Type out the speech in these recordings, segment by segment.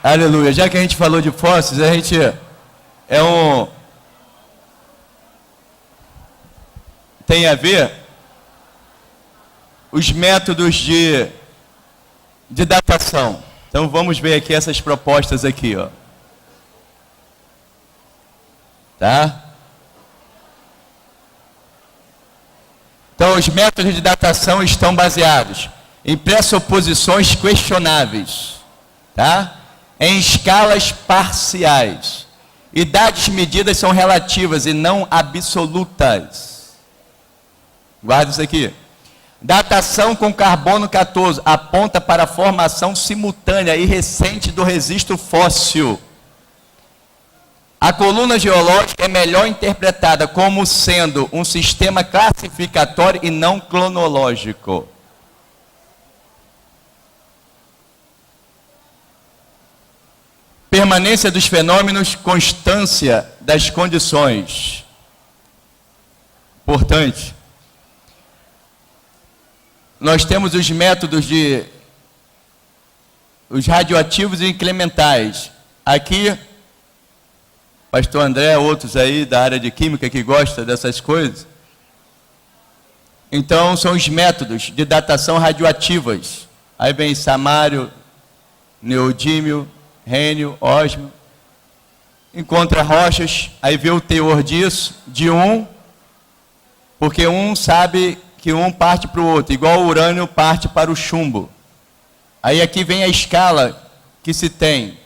Aleluia. Já que a gente falou de fósseis, a gente tem a ver os métodos de datação. Então vamos ver aqui essas propostas aqui, ó. Tá? Então os métodos de datação estão baseados em pressuposições questionáveis, tá? Em escalas parciais. Idades medidas são relativas e não absolutas. Guarda isso aqui. Datação com carbono 14 aponta para a formação simultânea e recente do registro fóssil. A coluna geológica é melhor interpretada como sendo um sistema classificatório e não cronológico. Permanência dos fenômenos, constância das condições. Importante. Nós temos os métodos os radioativos e incrementais. Aqui, pastor André, outros aí da área de química que gosta dessas coisas. Então, são os métodos de datação radioativas. Aí vem samário, neodímio, rênio, ósmio. Encontra rochas, aí vê o teor disso, de um, porque um sabe que um parte para o outro, igual o urânio parte para o chumbo. Aí aqui vem a escala que se tem,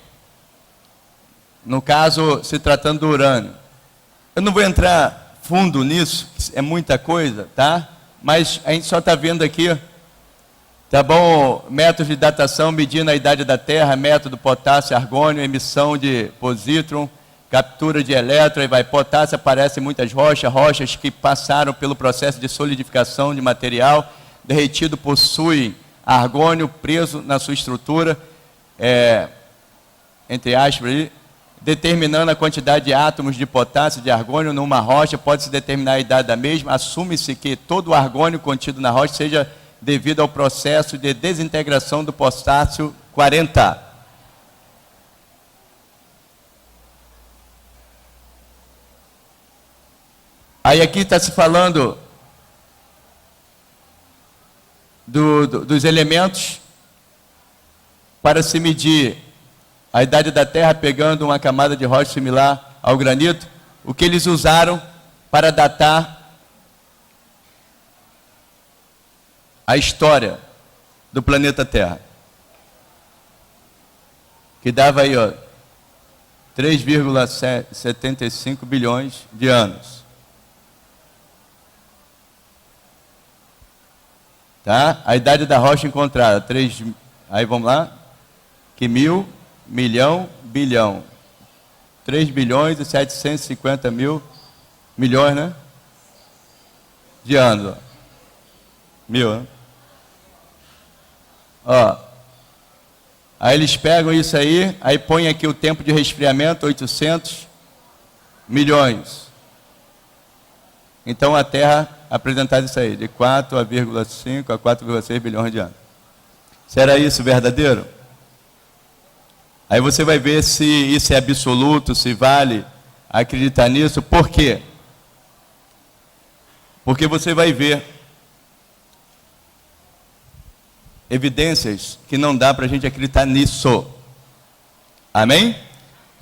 no caso, se tratando do urânio. Eu não vou entrar fundo nisso, é muita coisa, tá? Mas a gente só está vendo aqui, tá bom? Métodos de datação, medindo a idade da Terra, método potássio, argônio, emissão de positron, captura de elétron, aí vai potássio, aparecem muitas rochas que passaram pelo processo de solidificação de material, derretido possui argônio preso na sua estrutura, entre aspas, determinando a quantidade de átomos de potássio e de argônio numa rocha, pode-se determinar a idade da mesma, assume-se que todo o argônio contido na rocha seja devido ao processo de desintegração do potássio 40. Aí aqui está se falando dos elementos para se medir a idade da Terra pegando uma camada de rocha similar ao granito, o que eles usaram para datar a história do planeta Terra. Que dava aí, ó, 3,75 bilhões de anos. Tá? A idade da rocha encontrada, aí vamos lá, que milhão, bilhão. 3 bilhões e 750 mil milhões, né? De anos. Ó. Né? Ó. Aí eles pegam isso aí põem aqui o tempo de resfriamento, 800 milhões. Então a Terra apresentar isso aí, de 4,5 a 4,6 bilhões de anos. Será isso verdadeiro? Aí você vai ver se isso é absoluto, se vale acreditar nisso. Por quê? Porque você vai ver evidências que não dá para a gente acreditar nisso. Amém?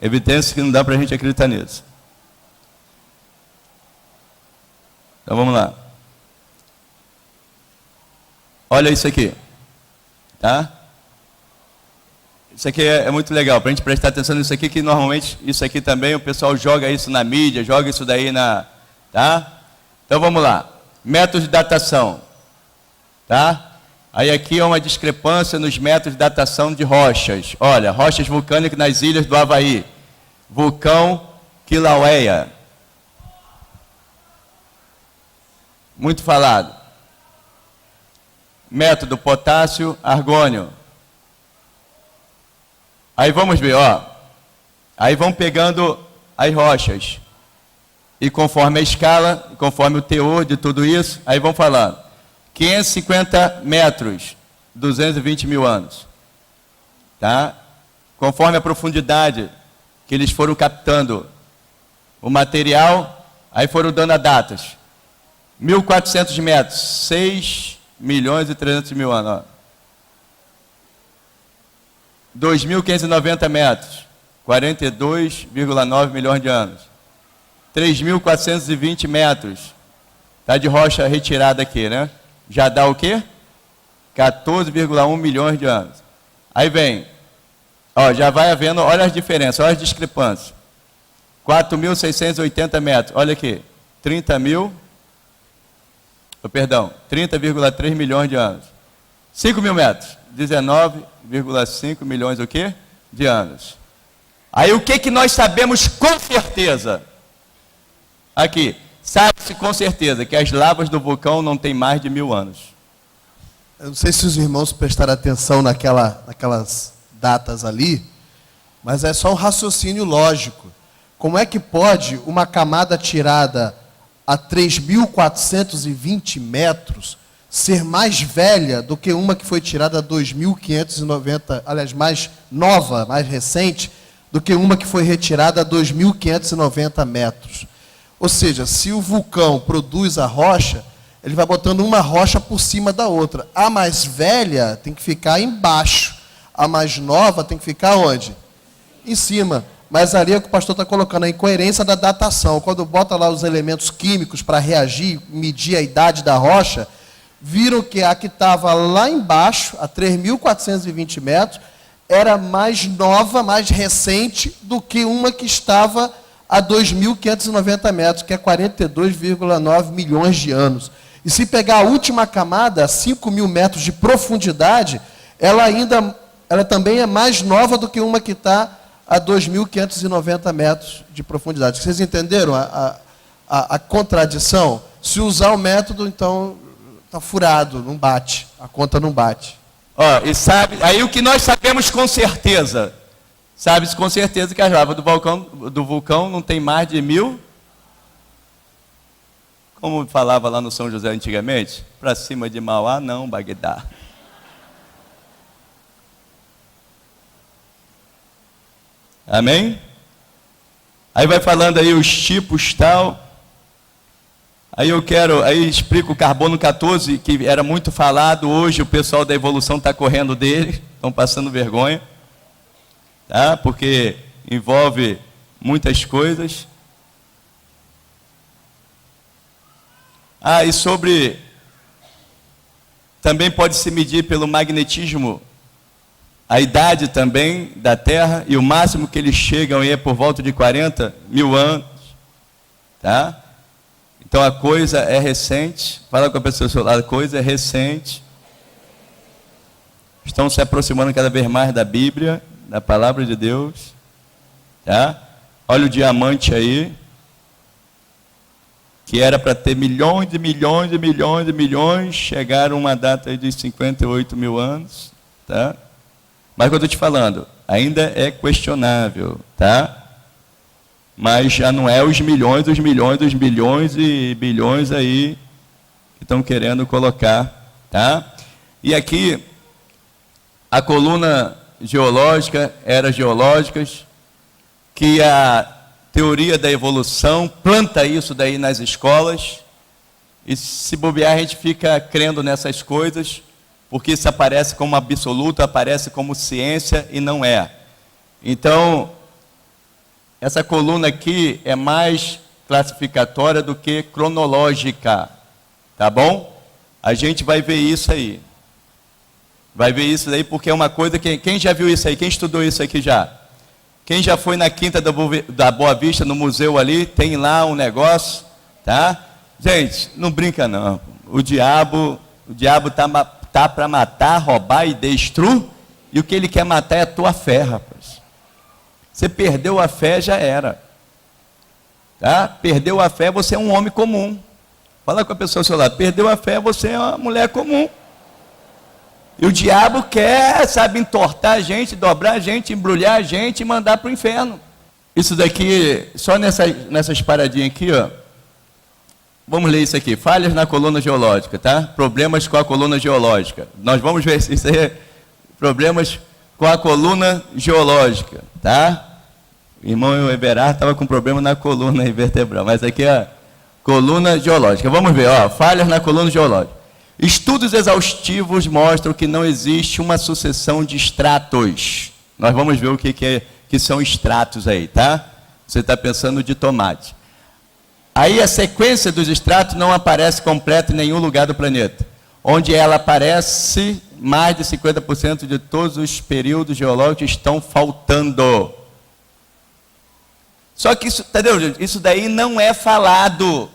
Evidências que não dá para a gente acreditar nisso. Então vamos lá. Olha isso aqui. Tá? Isso aqui é muito legal, para a gente prestar atenção nisso aqui, que normalmente isso aqui também o pessoal joga isso na mídia, joga isso daí na... Tá? Então vamos lá. Métodos de datação. Tá? Aí aqui é uma discrepância nos métodos de datação de rochas. Olha, rochas vulcânicas nas ilhas do Havaí. Vulcão Kilauea. Muito falado. Método potássio, argônio. Aí vamos ver, ó. Aí vão pegando as rochas. E conforme a escala, conforme o teor de tudo isso, aí vão falando. 550 metros, 220 mil anos. Tá? Conforme a profundidade que eles foram captando o material, aí foram dando a datas. 1.400 metros, 6 milhões e 300 mil anos. 2.590 metros, 42,9 milhões de anos. 3.420 metros, tá de rocha retirada aqui, né? Já dá o quê? 14,1 milhões de anos. Aí vem, ó, já vai havendo, olha as diferenças, olha as discrepâncias. 4.680 metros, olha aqui, 30,3 milhões de anos. 5 mil metros, 19,5 milhões o quê? De anos. Aí o que nós sabemos com certeza? Aqui, sabe-se com certeza que as lavas do vulcão não têm mais de 1000 anos. Eu não sei se os irmãos prestaram atenção naquelas datas ali, mas é só um raciocínio lógico. Como é que pode uma camada tirada a 3.420 metros ser mais velha do que uma que foi tirada a 2.590, aliás, mais nova, mais recente, do que uma que foi retirada a 2.590 metros? Ou seja, se o vulcão produz a rocha, ele vai botando uma rocha por cima da outra. A mais velha tem que ficar embaixo. A mais nova tem que ficar onde? Em cima. Mas ali é o que o pastor está colocando, a incoerência da datação. Quando bota lá os elementos químicos para reagir, medir a idade da rocha, viram que a que estava lá embaixo, a 3.420 metros, era mais nova, mais recente do que uma que estava a 2.590 metros, que é 42,9 milhões de anos. E se pegar a última camada, 5.000 metros de profundidade, ela também é mais nova do que uma que está a 2.590 metros de profundidade. Vocês entenderam a contradição? Se usar o método, então está furado, não bate, a conta não bate. Ó, e sabe, aí o que nós sabemos com certeza, sabe-se com certeza que a lava do vulcão não tem mais de 1000, como falava lá no São José antigamente, para cima de Mauá não, Bagdá. Amém? Aí vai falando aí os tipos tal. Aí explico o carbono 14, que era muito falado, hoje o pessoal da evolução está correndo dele, estão passando vergonha, tá? Porque envolve muitas coisas. E também pode se medir pelo magnetismo, a idade também da Terra, e o máximo que eles chegam é por volta de 40 mil anos, tá? Então a coisa é recente. Fala com a pessoa do seu lado, a coisa é recente. Estão se aproximando cada vez mais da Bíblia, da palavra de Deus. Tá? Olha o diamante aí, que era para ter milhões e milhões e milhões e milhões, chegaram a uma data aí de 58 mil anos. Tá? Mas o que eu estou te falando, ainda é questionável, tá? Mas já não é os milhões e bilhões aí que estão querendo colocar, tá? E aqui, a coluna geológica, eras geológicas, que a teoria da evolução planta isso daí nas escolas, e se bobear a gente fica crendo nessas coisas, porque isso aparece como absoluto, aparece como ciência e não é. Então, essa coluna aqui é mais classificatória do que cronológica, tá bom? A gente vai ver isso aí. Vai ver isso aí porque é uma coisa que... Quem já viu isso aí? Quem estudou isso aqui já? Quem já foi na Quinta da Boa Vista, no museu ali, tem lá um negócio, tá? Gente, não brinca não. O diabo tá para matar, roubar e destruir, e o que ele quer matar é a tua fé, rapaz. Você perdeu a fé, já era. Tá? Perdeu a fé, você é um homem comum. Fala com a pessoa ao seu lado. Perdeu a fé, você é uma mulher comum. E o diabo quer, sabe, entortar a gente, dobrar a gente, embrulhar a gente e mandar para o inferno. Isso daqui, só nessas paradinhas aqui, ó. Vamos ler isso aqui. Falhas na coluna geológica, tá? Problemas com a coluna geológica. Nós vamos ver se isso aí é problemas com a coluna geológica, tá? O irmão Everard estava com problema na coluna vertebral, mas aqui é a coluna geológica. Vamos ver, ó, falhas na coluna geológica. Estudos exaustivos mostram que não existe uma sucessão de estratos. Nós vamos ver o que são estratos aí, tá? Você está pensando de tomate. Aí a sequência dos estratos não aparece completa em nenhum lugar do planeta. Onde ela aparece, mais de 50% de todos os períodos geológicos estão faltando. Só que isso, entendeu, gente? Isso daí não é falado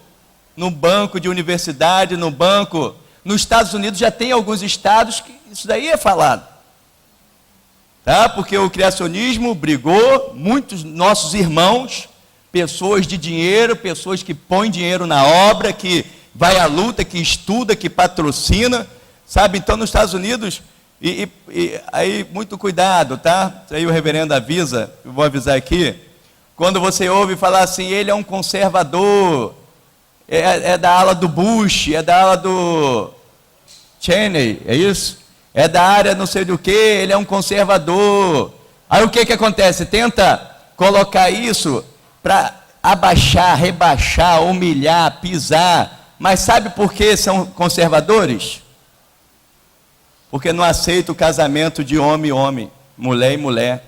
no banco de universidade, no banco. Nos Estados Unidos já tem alguns estados que isso daí é falado. Tá? Porque o criacionismo brigou, muitos nossos irmãos, pessoas de dinheiro, pessoas que põem dinheiro na obra, que vai à luta, que estuda, que patrocina, sabe? Então, nos Estados Unidos, aí, muito cuidado, tá? Aí o reverendo avisa, eu vou avisar aqui, quando você ouve falar assim, ele é um conservador, é da ala do Bush, é da ala do Cheney, é isso? É da área não sei do que, ele é um conservador. Aí o que acontece? Tenta colocar isso para abaixar, rebaixar, humilhar, pisar. Mas sabe por que são conservadores? Porque não aceita o casamento de homem e homem, mulher e mulher.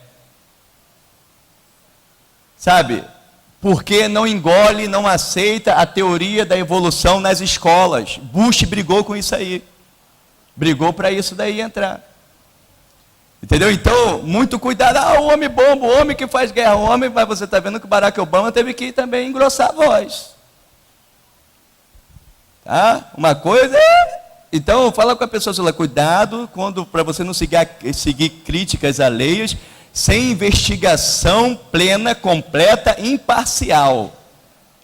Sabe? Porque não engole, não aceita a teoria da evolução nas escolas. Bush brigou com isso aí. Brigou para isso daí entrar. Entendeu? Então, muito cuidado. O homem bomba, o homem que faz guerra, o homem, mas você está vendo que o Barack Obama teve que também engrossar a voz. Tá? Uma coisa é... Então, fala com a pessoa, cuidado para você não seguir críticas alheias, sem investigação plena, completa, imparcial.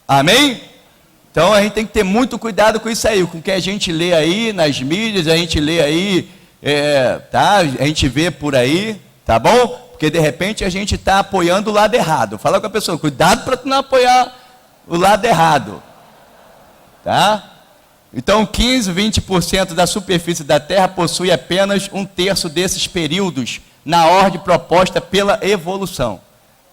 Amém? Então a gente tem que ter muito cuidado com isso aí, com o que a gente lê aí nas mídias, a gente lê aí, tá? A gente vê por aí, tá bom? Porque de repente a gente está apoiando o lado errado. Fala com a pessoa, cuidado para não apoiar o lado errado. Tá? Então 15, 20% da superfície da Terra possui apenas 1/3 desses períodos na ordem proposta pela evolução.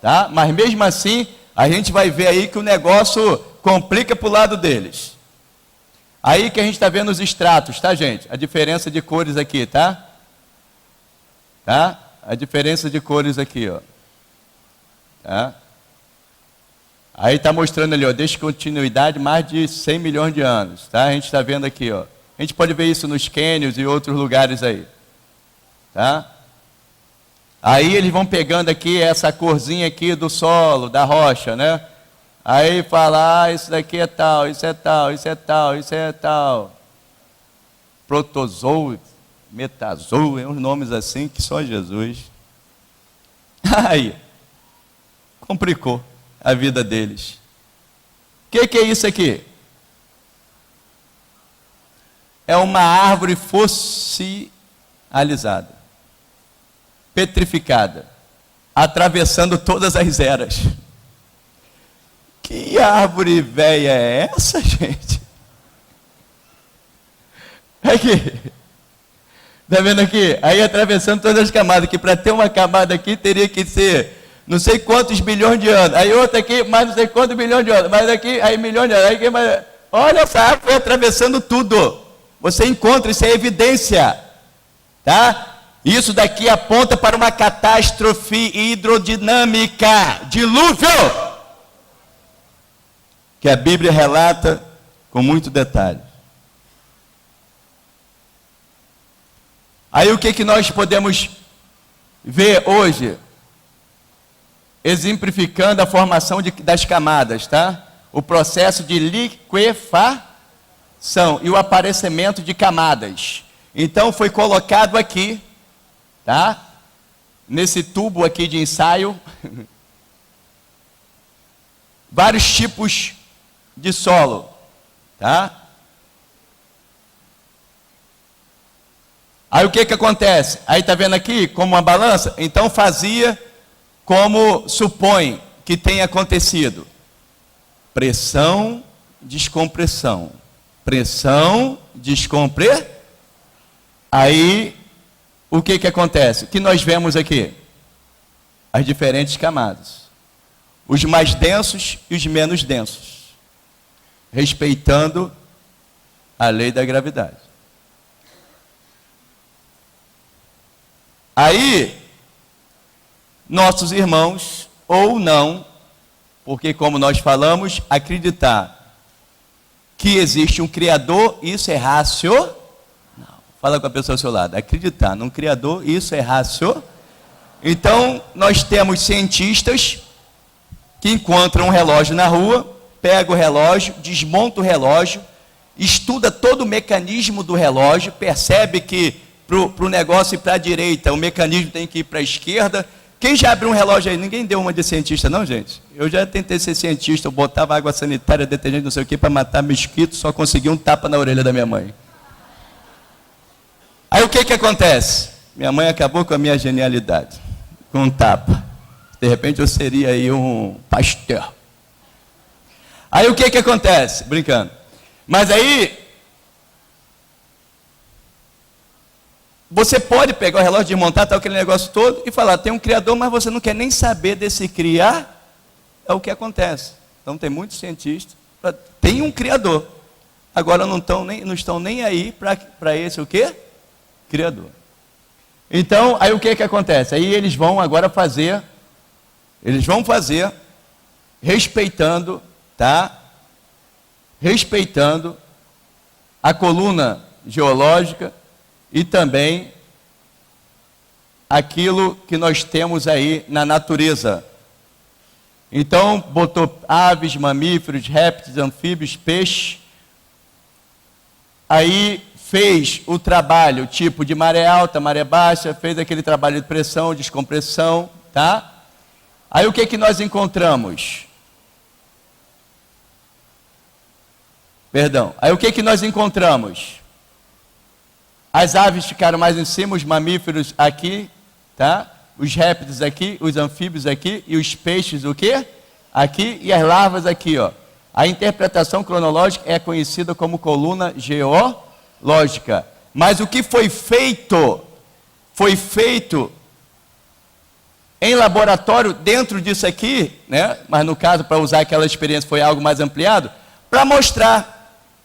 Tá? Mas mesmo assim, a gente vai ver aí que o negócio complica para o lado deles. Aí que a gente está vendo os estratos, tá, gente? A diferença de cores aqui, tá? Tá? A diferença de cores aqui, ó. Tá? Aí está mostrando ali, ó, descontinuidade mais de 100 milhões de anos, tá? A gente está vendo aqui, ó. A gente pode ver isso nos cânions e outros lugares aí, tá? Aí eles vão pegando aqui essa corzinha aqui do solo, da rocha, né? Aí fala, isso daqui é tal, isso é tal, isso é tal, isso é tal. Protozoo, metazoo, é uns nomes assim que só Jesus. Aí, complicou a vida deles. O que é isso aqui? É uma árvore fossilizada, petrificada, atravessando todas as eras. Que árvore velha é essa, gente? Aqui. Está vendo aqui? Aí atravessando todas as camadas, que para ter uma camada aqui teria que ser não sei quantos bilhões de anos. Aí outra aqui, mais não sei quantos bilhões de anos. Mas aqui, aí milhões de anos. Aí, mais... Olha essa árvore atravessando tudo. Você encontra, isso é evidência. Tá? Isso daqui aponta para uma catástrofe hidrodinâmica. Dilúvio! Que a Bíblia relata com muito detalhe. Aí o que nós podemos ver hoje? Exemplificando a formação das camadas, tá? O processo de liquefação e o aparecimento de camadas. Então foi colocado aqui, tá? Nesse tubo aqui de ensaio, vários tipos de solo, tá? Aí o que acontece? Aí tá vendo aqui como uma balança? Então fazia como supõe que tem acontecido? Pressão, descompressão. Pressão, descompressão. Aí, o que acontece? O que nós vemos aqui? As diferentes camadas. Os mais densos e os menos densos. Respeitando a lei da gravidade. Aí, nossos irmãos, ou não, porque como nós falamos, acreditar que existe um Criador, isso é racional. Fala com a pessoa ao seu lado. Acreditar num Criador, isso é racional. Então, nós temos cientistas que encontram um relógio na rua, pega o relógio, desmonta o relógio, estuda todo o mecanismo do relógio, percebe que para o negócio ir para a direita, o mecanismo tem que ir para a esquerda. Quem já abriu um relógio aí? Ninguém deu uma de cientista, não, gente? Eu já tentei ser cientista, eu botava água sanitária, detergente, não sei o que, para matar mosquito, só consegui um tapa na orelha da minha mãe. Aí o que acontece? Minha mãe acabou com a minha genialidade, com um tapa. De repente eu seria aí um pastor. Aí o que acontece? Brincando. Mas aí, você pode pegar o relógio, desmontar, tal, aquele negócio todo, e falar, tem um Criador, mas você não quer nem saber desse criar, é o que acontece. Então tem muitos cientistas, tem um Criador, agora não estão nem aí para esse o quê? Criador. Então, aí o que acontece? Aí eles vão agora fazer, respeitando, tá? Respeitando a coluna geológica e também aquilo que nós temos aí na natureza. Então, botou aves, mamíferos, répteis, anfíbios, peixes. Aí fez o trabalho tipo de maré alta, maré baixa, fez aquele trabalho de pressão, descompressão, tá? Aí o que nós encontramos? Perdão. Aí o que nós encontramos? As aves ficaram mais em cima, os mamíferos aqui, tá? Os répteis aqui, os anfíbios aqui e os peixes o quê? Aqui e as larvas aqui, ó. A interpretação cronológica é conhecida como coluna geológica. Mas o que foi feito em laboratório dentro disso aqui, né? Mas no caso, para usar aquela experiência, foi algo mais ampliado, para mostrar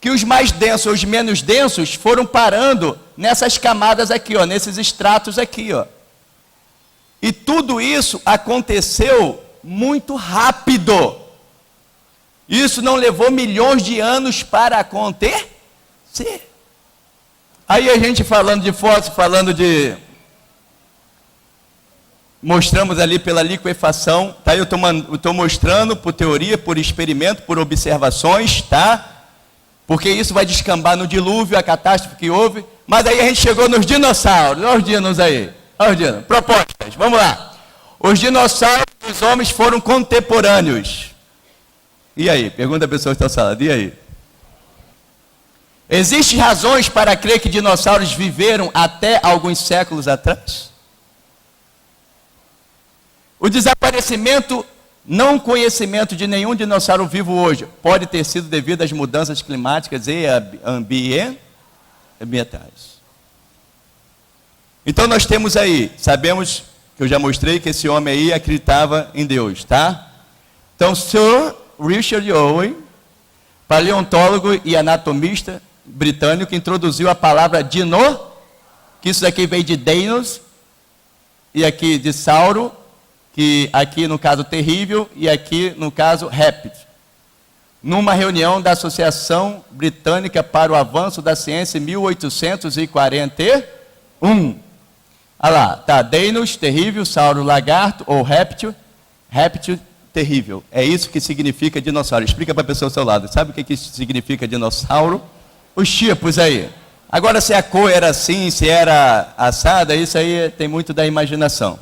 que os mais densos, os menos densos, foram parando nessas camadas aqui, ó, nesses estratos aqui, ó. E tudo isso aconteceu muito rápido. Isso não levou milhões de anos para acontecer. Aí a gente falando de fóssil, mostramos ali pela liquefação, tá? Eu estou mostrando por teoria, por experimento, por observações, tá? Porque isso vai descambar no dilúvio, a catástrofe que houve. Mas aí a gente chegou nos dinossauros. Olha os dinos aí. Olha os dinos. Propostas. Vamos lá. Os dinossauros e os homens foram contemporâneos. E aí? Pergunta a pessoa que está na sala. E aí? Existem razões para crer que dinossauros viveram até alguns séculos atrás? O desaparecimento, não conhecimento de nenhum dinossauro vivo hoje, pode ter sido devido às mudanças climáticas e ambientais. Então nós temos aí, sabemos que eu já mostrei que esse homem aí acreditava em Deus, tá? Então, Sir Richard Owen, paleontólogo e anatomista britânico, introduziu a palavra dino, que isso daqui veio de Deinos, e aqui de sauro, que aqui no caso terrível, e aqui no caso réptil. Numa reunião da Associação Britânica para o Avanço da Ciência em 1841. Olha lá, tá, Deinos, terrível, sauro, lagarto, ou réptil, terrível. É isso que significa dinossauro. Explica para a pessoa ao seu lado. Sabe o que significa dinossauro? Os tipos aí. Agora, se a cor era assim, se era assada, isso aí tem muito da imaginação.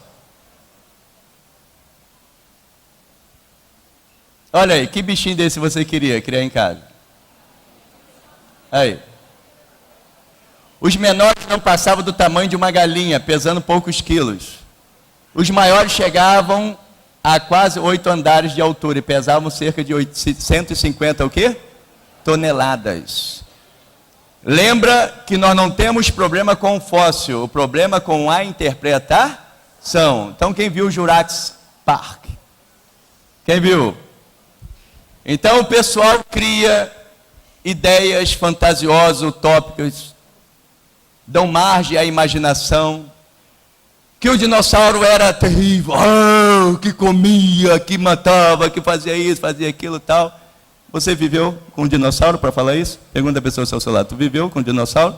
Olha aí, que bichinho desse você queria criar em casa? Aí. Os menores não passavam do tamanho de uma galinha, pesando poucos quilos. Os maiores chegavam a quase 8 andares de altura e pesavam cerca de 150 o quê? Toneladas. Lembra que nós não temos problema com o fóssil, o problema com a interpretação. Então quem viu Jurassic Park? Quem viu? Então o pessoal cria ideias fantasiosas, utópicas, dão margem à imaginação, que o dinossauro era terrível, que comia, que matava, que fazia isso, fazia aquilo e tal. Você viveu com um dinossauro para falar isso? Pergunta a pessoa ao seu lado, tu viveu com um dinossauro?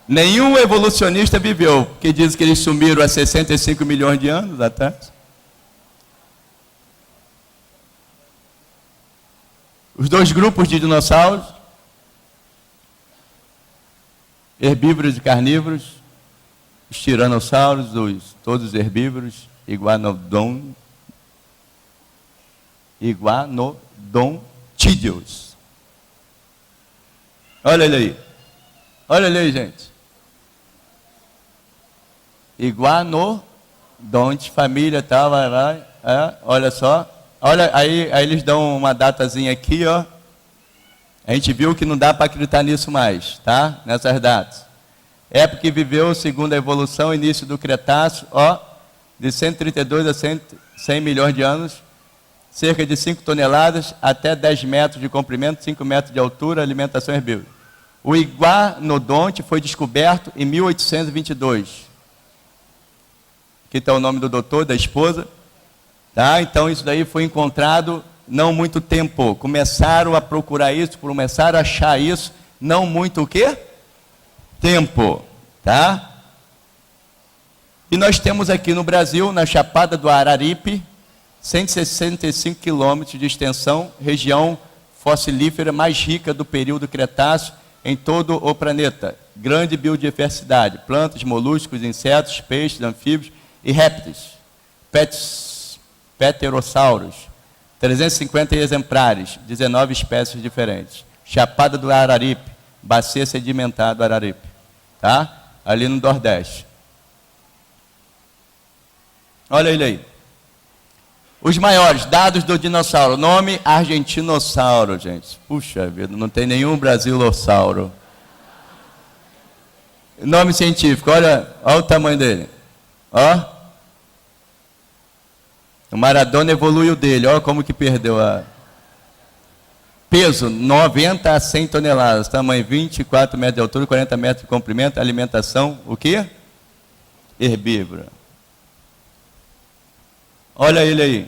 Nenhum evolucionista viveu, porque diz que eles sumiram há 65 milhões de anos atrás. Os dois grupos de dinossauros, herbívoros e carnívoros, os tiranossauros, todos os herbívoros, iguanodontídeos. Olha ele aí. Olha ele aí, gente. Iguanodonte, família, tal, vai. Olha só. Olha, aí eles dão uma datazinha aqui, ó. A gente viu que não dá para acreditar nisso mais, tá? Nessas datas. Época que viveu, segundo a evolução, início do Cretáceo, ó, de 132 a 100 milhões de anos, cerca de 5 toneladas, até 10 metros de comprimento, 5 metros de altura, alimentação herbívora. O iguanodonte foi descoberto em 1822. Aqui está o nome do doutor, da esposa. Tá? Então isso daí foi encontrado não muito tempo. Começaram a procurar isso, começaram a achar isso, não muito o quê? Tempo. Tá? E nós temos aqui no Brasil, na Chapada do Araripe, 165 quilômetros de extensão, região fossilífera mais rica do período Cretáceo em todo o planeta. Grande biodiversidade, plantas, moluscos, insetos, peixes, anfíbios e répteis. Pterossauros, 350 exemplares, 19 espécies diferentes. Chapada do Araripe, bacia sedimentar do Araripe, tá? Ali no Nordeste. Olha ele aí. Os maiores dados do dinossauro. Nome Argentinossauro, gente. Puxa vida, não tem nenhum brasilossauro. Nome científico, olha o tamanho dele. Ó. O Maradona evoluiu dele, olha como que perdeu a... Peso, 90 a 100 toneladas. Tamanho, 24 metros de altura, 40 metros de comprimento. Alimentação, o quê? Herbívora. Olha ele aí.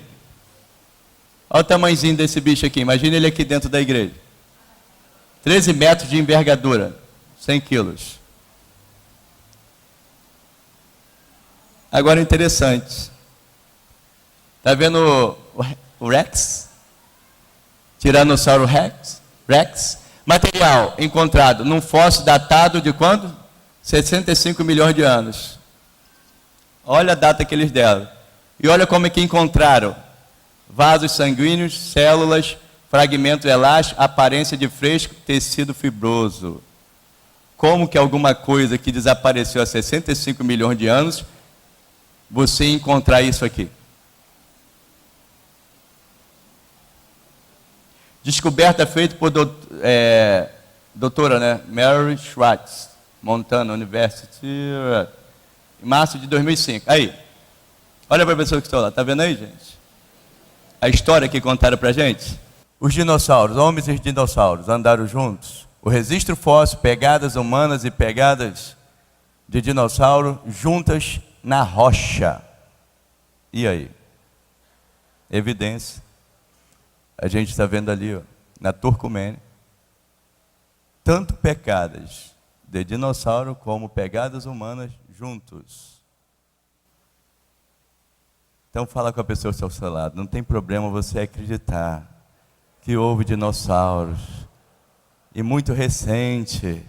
Olha o tamanhozinho desse bicho aqui. Imagina ele aqui dentro da igreja. 13 metros de envergadura. 100 quilos. Agora interessante. Está vendo o Rex? Tiranossauro Rex? Material encontrado num fóssil datado de quando? 65 milhões de anos. Olha a data que eles deram. E olha como é que encontraram. Vasos sanguíneos, células, fragmentos elásticos, aparência de fresco, tecido fibroso. Como que alguma coisa que desapareceu há 65 milhões de anos, você encontrar isso aqui? Descoberta feita por doutora, né? Mary Schwartz, Montana University, em março de 2005. Aí, olha para a pessoa que está lá, está vendo aí, gente? A história que contaram para a gente. Os dinossauros, homens e dinossauros, andaram juntos. O registro fóssil, pegadas humanas e pegadas de dinossauro juntas na rocha. E aí? Evidência. A gente está vendo ali, ó, na Turcoménia, tanto pegadas de dinossauro como pegadas humanas juntos. Então fala com a pessoa ao seu lado, não tem problema você acreditar que houve dinossauros, e muito recente,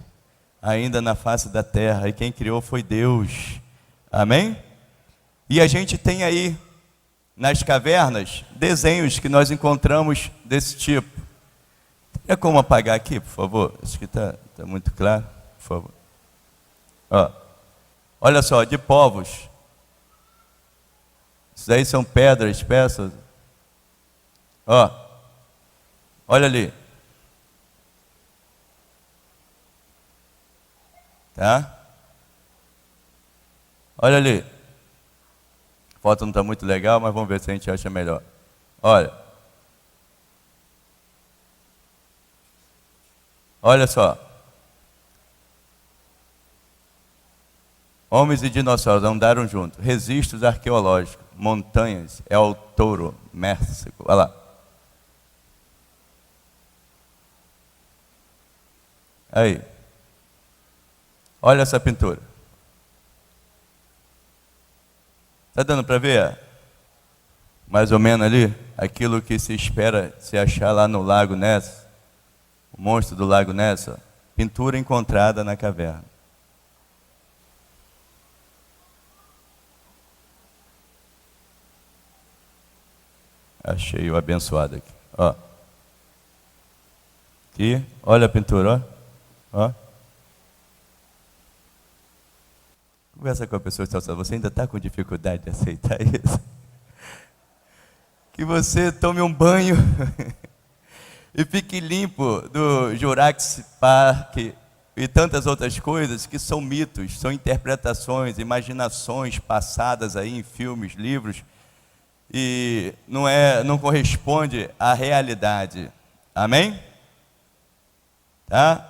ainda na face da terra, e quem criou foi Deus. Amém? E a gente tem aí, nas cavernas, desenhos que nós encontramos desse tipo. É como apagar aqui, por favor? Acho que está muito claro, por favor. Ó, olha só, de povos. Isso aí são pedras espessas, Ó, olha ali. Tá? Olha ali. A foto não está muito legal, mas vamos ver se a gente acha melhor. Olha. Olha só. Homens e dinossauros andaram juntos. Registros arqueológicos. Montanhas. El Toro, México. Olha lá. Aí. Olha essa pintura. Está dando para ver? Mais ou menos ali? Aquilo que se espera se achar lá no Lago Ness. O monstro do Lago Ness. Pintura encontrada na caverna. Achei o abençoado aqui. Ó. Aqui, olha a pintura, ó. Ó. Conversa com a pessoa, você ainda está com dificuldade de aceitar isso? Que você tome um banho e fique limpo do Jurassic Park e tantas outras coisas que são mitos, são interpretações, imaginações passadas aí em filmes, livros, e não corresponde à realidade. Amém? Tá?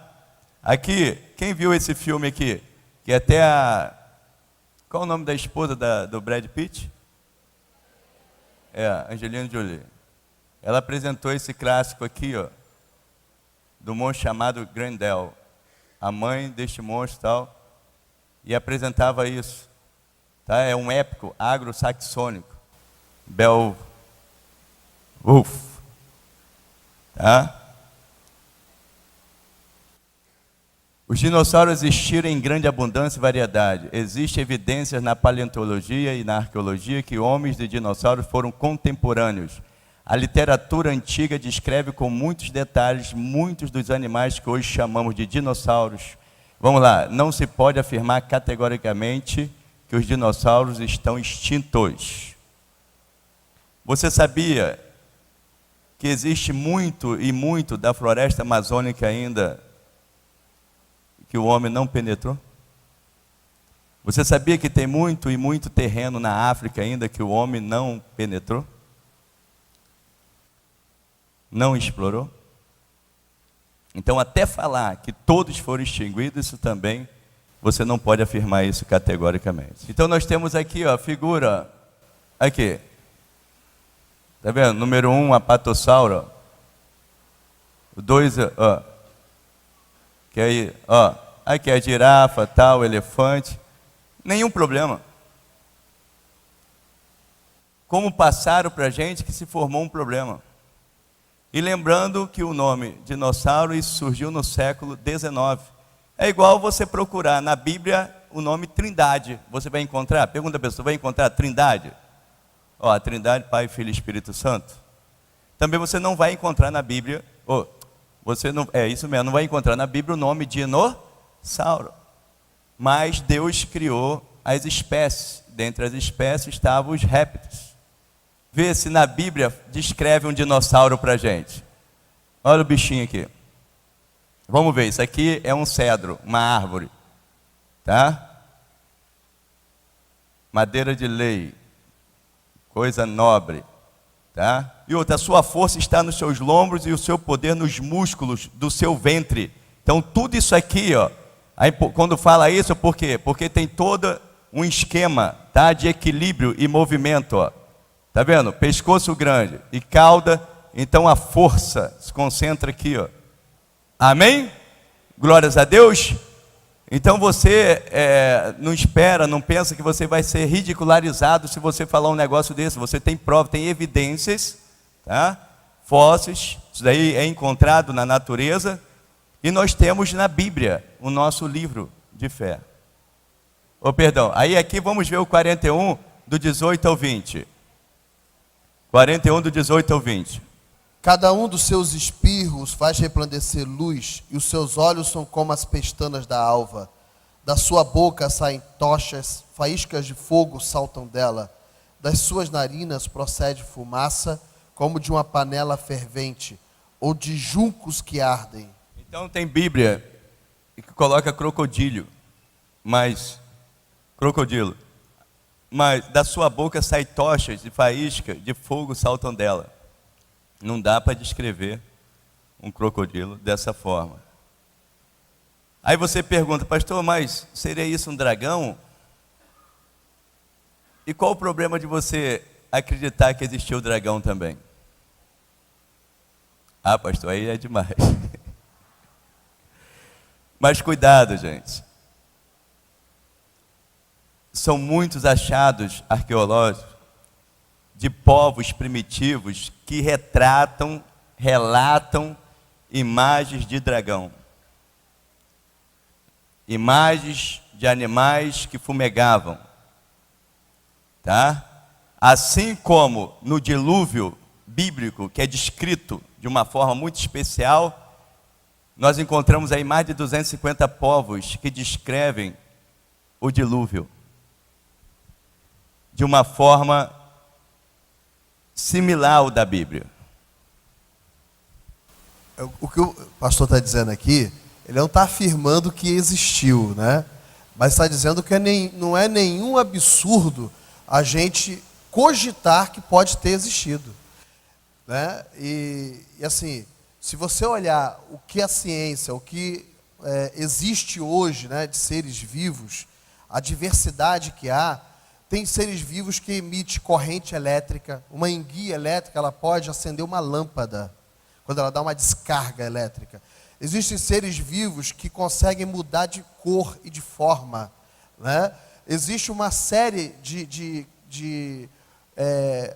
Aqui, quem viu esse filme aqui? Que até a... Qual o nome da esposa do Brad Pitt? Angelina Jolie. Ela apresentou esse clássico aqui, ó, do monstro chamado Grendel, a mãe deste monstro e tal, e apresentava isso. Tá? É um épico agro-saxônico. Beowulf. Tá? Os dinossauros existiram em grande abundância e variedade. Existem evidências na paleontologia e na arqueologia que homens e dinossauros foram contemporâneos. A literatura antiga descreve com muitos detalhes muitos dos animais que hoje chamamos de dinossauros. Vamos lá, não se pode afirmar categoricamente que os dinossauros estão extintos. Você sabia que existe muito e muito da floresta amazônica ainda que o homem não penetrou? Você sabia que tem muito e muito terreno na África ainda que o homem não penetrou? Não explorou? Então, até falar que todos foram extinguidos, isso também, você não pode afirmar isso categoricamente. Então, nós temos aqui, ó, a figura, aqui, tá vendo? Número 1, apatossauro. O 2, ó, que aí, ó, aqui a girafa, tal, o elefante, nenhum problema. Como passaram para a gente que se formou um problema. E lembrando que o nome dinossauro isso surgiu no século XIX. É igual você procurar na Bíblia o nome Trindade. Você vai encontrar? Pergunta a pessoa, vai encontrar Trindade? Ó, a Trindade, Pai, Filho e Espírito Santo. Também você não vai encontrar na Bíblia, isso mesmo, não vai encontrar na Bíblia o nome dinossauro. Mas Deus criou as espécies. Dentre as espécies estavam os répteis. Vê se na Bíblia descreve um dinossauro para a gente. Olha o bichinho aqui. Vamos ver, isso aqui é um cedro, uma árvore. Tá? Madeira de lei. Coisa nobre. Tá? E outra, a sua força está nos seus lombos e o seu poder nos músculos do seu ventre. Então tudo isso aqui, ó. Aí, quando fala isso, por quê? Porque tem todo um esquema, tá, de equilíbrio e movimento, ó. Tá vendo? Pescoço grande e cauda, então a força se concentra aqui, ó. Amém? Glórias a Deus. Então você não espera, não pensa que você vai ser ridicularizado se você falar um negócio desse. Você tem prova, tem evidências, tá? Fósseis, isso daí é encontrado na natureza. E nós temos na Bíblia o nosso livro de fé. Aí aqui vamos ver o 41, do 18 ao 20. 41 do 18 ao 20. Cada um dos seus espirros faz resplandecer luz, e os seus olhos são como as pestanas da alva. Da sua boca saem tochas, faíscas de fogo saltam dela. Das suas narinas procede fumaça, como de uma panela fervente, ou de juncos que ardem. Então tem Bíblia que coloca crocodilo, mas da sua boca sai tochas e faíscas de fogo saltam dela. Não dá para descrever um crocodilo dessa forma. Aí você pergunta, pastor, mas seria isso um dragão? E qual o problema de você acreditar que existiu o dragão também? Ah, pastor, aí é demais. Mas cuidado, gente. São muitos achados arqueológicos de povos primitivos que relatam imagens de dragão. Imagens de animais que fumegavam. Tá? Assim como no dilúvio bíblico, que é descrito de uma forma muito especial, nós encontramos aí mais de 250 povos que descrevem o dilúvio de uma forma similar ao da Bíblia. O que o pastor está dizendo aqui, ele não está afirmando que existiu, né? Mas está dizendo que não é nenhum absurdo a gente cogitar que pode ter existido, né? E assim, se você olhar o que a ciência, o que existe hoje, né, de seres vivos, a diversidade que há, tem seres vivos que emitem corrente elétrica. Uma enguia elétrica, ela pode acender uma lâmpada quando ela dá uma descarga elétrica. Existem seres vivos que conseguem mudar de cor e de forma, né? Existe uma série de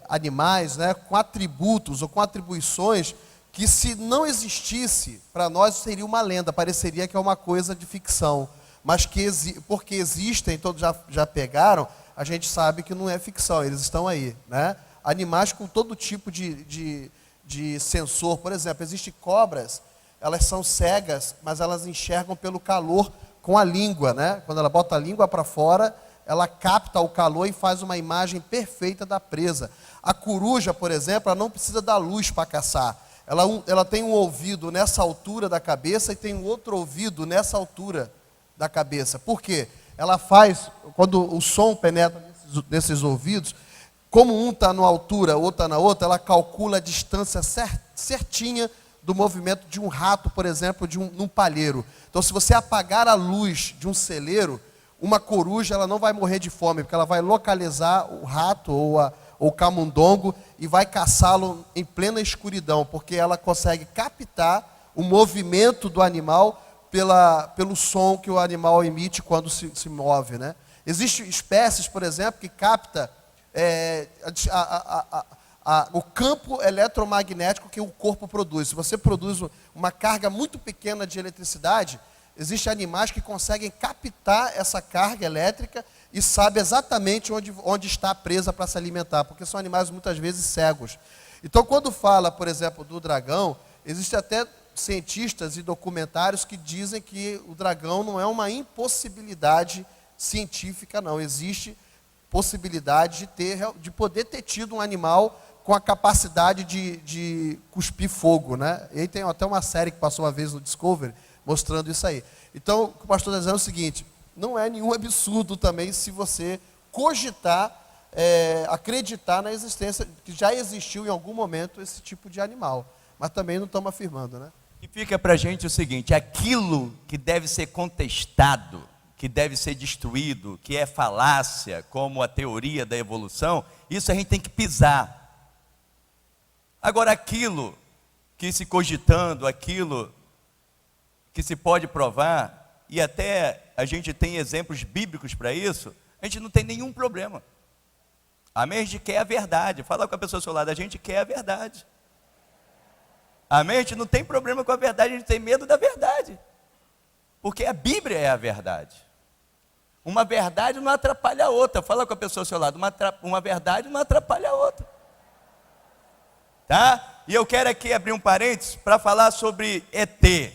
animais, né, com atributos ou com atribuições que, se não existisse, para nós seria uma lenda, pareceria que é uma coisa de ficção, mas que porque existem, todos já pegaram, a gente sabe que não é ficção, eles estão aí, né? Animais com todo tipo de sensor. Por exemplo, existem cobras, elas são cegas, mas elas enxergam pelo calor com a língua, né? Quando ela bota a língua para fora, ela capta o calor e faz uma imagem perfeita da presa. A coruja, por exemplo, ela não precisa da luz para caçar. Ela tem um ouvido nessa altura da cabeça e tem um outro ouvido nessa altura da cabeça. Por quê? Ela faz, quando o som penetra nesses ouvidos, como um está numa altura, o outro está na outra, ela calcula a distância certinha do movimento de um rato, por exemplo, num palheiro. Então, se você apagar a luz de um celeiro, uma coruja ela não vai morrer de fome, porque ela vai localizar o rato ou o camundongo e vai caçá-lo em plena escuridão, porque ela consegue captar o movimento do animal pelo som que o animal emite quando se move, né? Existem espécies, por exemplo, que capta o campo eletromagnético que o corpo produz. Se você produz uma carga muito pequena de eletricidade, existem animais que conseguem captar essa carga elétrica e sabem exatamente onde está presa para se alimentar, porque são animais muitas vezes cegos. Então, quando fala, por exemplo, do dragão, existem até cientistas e documentários que dizem que o dragão não é uma impossibilidade científica, não. Existe possibilidade de poder ter tido um animal com a capacidade de cuspir fogo, né? E aí tem até uma série que passou uma vez no Discovery mostrando isso aí. Então, o que o pastor está dizendo é o seguinte: não é nenhum absurdo também se você cogitar, acreditar na existência, que já existiu em algum momento esse tipo de animal. Mas também não estamos afirmando, né? E fica para a gente o seguinte: aquilo que deve ser contestado, que deve ser destruído, que é falácia, como a teoria da evolução, isso a gente tem que pisar. Agora, aquilo que se cogitando, aquilo que se pode provar, e até a gente tem exemplos bíblicos para isso, a gente não tem nenhum problema. Amém? A gente quer a verdade. Fala com a pessoa ao seu lado, a gente quer a verdade. Amém? A gente não tem problema com a verdade, a gente tem medo da verdade. Porque a Bíblia é a verdade. Uma verdade não atrapalha a outra. Fala com a pessoa ao seu lado, uma verdade não atrapalha a outra. Tá? E eu quero aqui abrir um parênteses para falar sobre ET.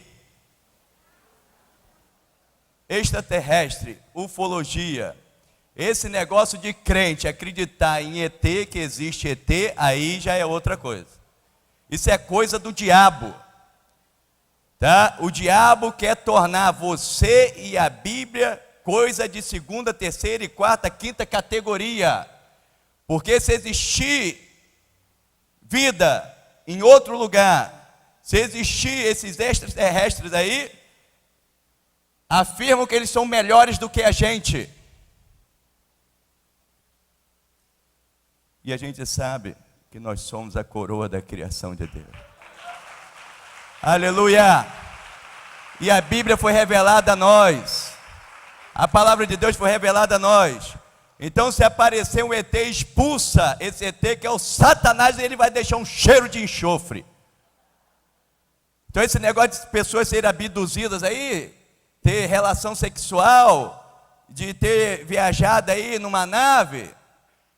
Extraterrestre, ufologia. Esse negócio de crente acreditar em ET, que existe ET, aí já é outra coisa. Isso é coisa do diabo. Tá? O diabo quer tornar você e a Bíblia coisa de segunda, terceira e quarta, quinta categoria. Porque se existir vida em outro lugar, se existir esses extraterrestres aí, afirmam que eles são melhores do que a gente. E a gente sabe que nós somos a coroa da criação de Deus. Aleluia! E a Bíblia foi revelada a nós. A palavra de Deus foi revelada a nós. Então, se aparecer um ET, expulsa esse ET, que é o Satanás, e ele vai deixar um cheiro de enxofre. Então, esse negócio de pessoas serem abduzidas aí, ter relação sexual, de ter viajado aí numa nave,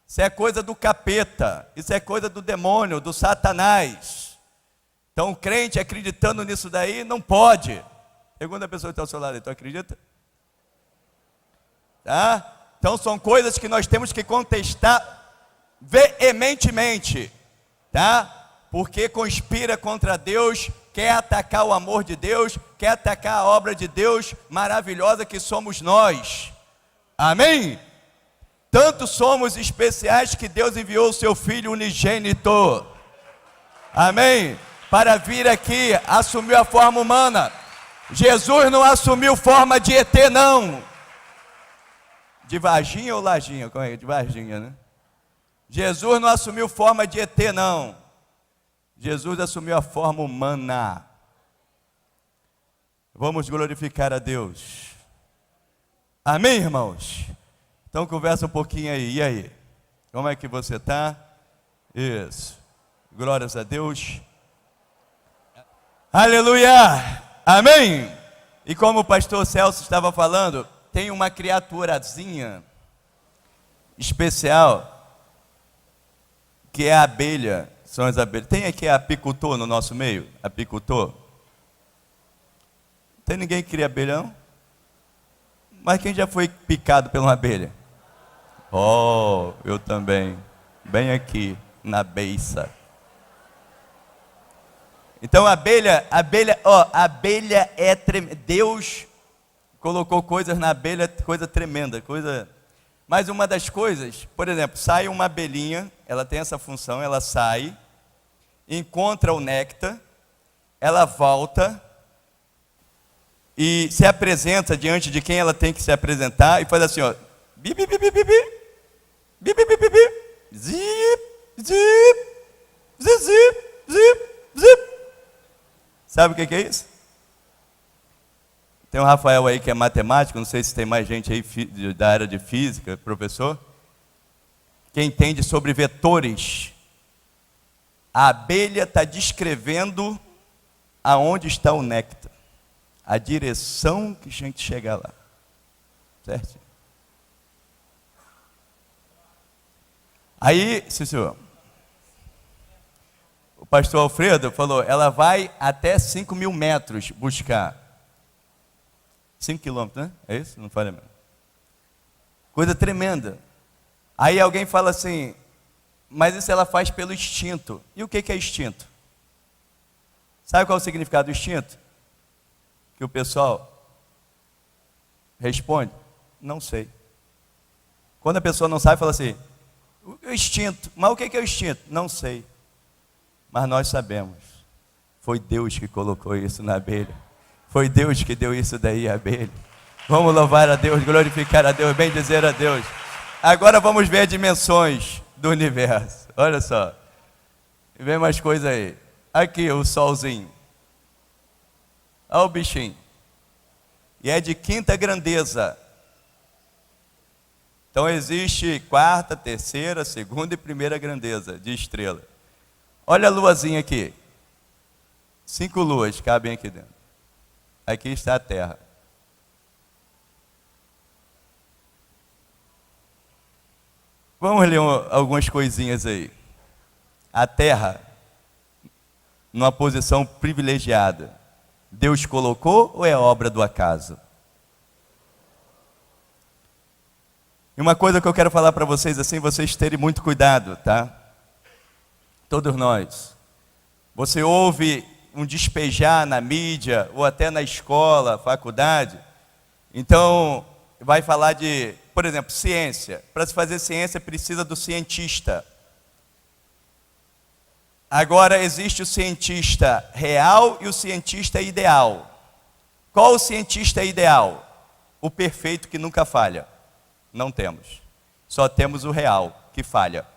isso é coisa do capeta, isso é coisa do demônio, do Satanás. Então, o crente acreditando nisso daí, não pode. Segunda pessoa que está ao seu lado, tu acredita? Tá? Então, são coisas que nós temos que contestar veementemente, tá? Porque conspira contra Deus, quer atacar o amor de Deus, quer atacar a obra de Deus maravilhosa que somos nós. Amém? Tanto somos especiais que Deus enviou o seu Filho unigênito. Amém? Para vir aqui, assumiu a forma humana. Jesus não assumiu forma de ET, não. De Varginha ou Lajinha? Como é? De Varginha, né? Jesus não assumiu forma de ET, não. Jesus assumiu a forma humana. Vamos glorificar a Deus. Amém, irmãos? Então conversa um pouquinho aí. E aí? Como é que você está? Isso. Glórias a Deus. Aleluia! Amém! E como o pastor Celso estava falando, tem uma criaturazinha especial, que é a abelha. São as abelhas. Tem aqui a apicultor no nosso meio? Apicultor? Tem ninguém que cria abelha, não? Mas quem já foi picado por uma abelha? Oh, eu também. Bem aqui, na beiça. Então a abelha é tremenda. Deus colocou coisas na abelha, coisa tremenda, coisa. Mas uma das coisas, por exemplo, sai uma abelhinha, ela tem essa função, ela sai, encontra o néctar, ela volta e se apresenta diante de quem ela tem que se apresentar e faz assim, ó, bi bi bi bi bi bi, bi bi bi bi bi, zip zip zip zip zip zip. Sabe o que é isso? Tem o Rafael aí que é matemático, não sei se tem mais gente aí da área de física, professor, que entende sobre vetores. A abelha está descrevendo aonde está o néctar, a direção que a gente chega lá, certo? Aí, senhor, o pastor Alfredo falou, ela vai até 5.000 metros buscar. 5 quilômetros, né? É isso? Não falha mesmo. Coisa tremenda. Aí alguém fala assim, mas isso ela faz pelo instinto. E o que é instinto? Sabe qual é o significado do instinto? Que o pessoal responde, não sei. Quando a pessoa não sabe, fala assim, o instinto. Mas o que é o instinto? Não sei. Mas nós sabemos. Foi Deus que colocou isso na abelha. Foi Deus que deu isso daí à abelha. Vamos louvar a Deus, glorificar a Deus, bem dizer a Deus. Agora vamos ver as dimensões do universo. Olha só. Vem mais coisa aí. Aqui o solzinho. Olha o bichinho. E é de quinta grandeza. Então existe quarta, terceira, segunda e primeira grandeza de estrela. Olha a luazinha aqui. 5 luas cabem aqui dentro. Aqui está a Terra. Vamos ler algumas coisinhas aí. A Terra, numa posição privilegiada, Deus colocou ou é obra do acaso? E uma coisa que eu quero falar para vocês assim, vocês terem muito cuidado, tá? Todos nós. Você ouve um despejar na mídia, ou até na escola, faculdade. Então, vai falar de, por exemplo, ciência. Para se fazer ciência, precisa do cientista. Agora, existe o cientista real e o cientista ideal. Qual o cientista ideal? O perfeito que nunca falha. Não temos. Só temos o real, que falha.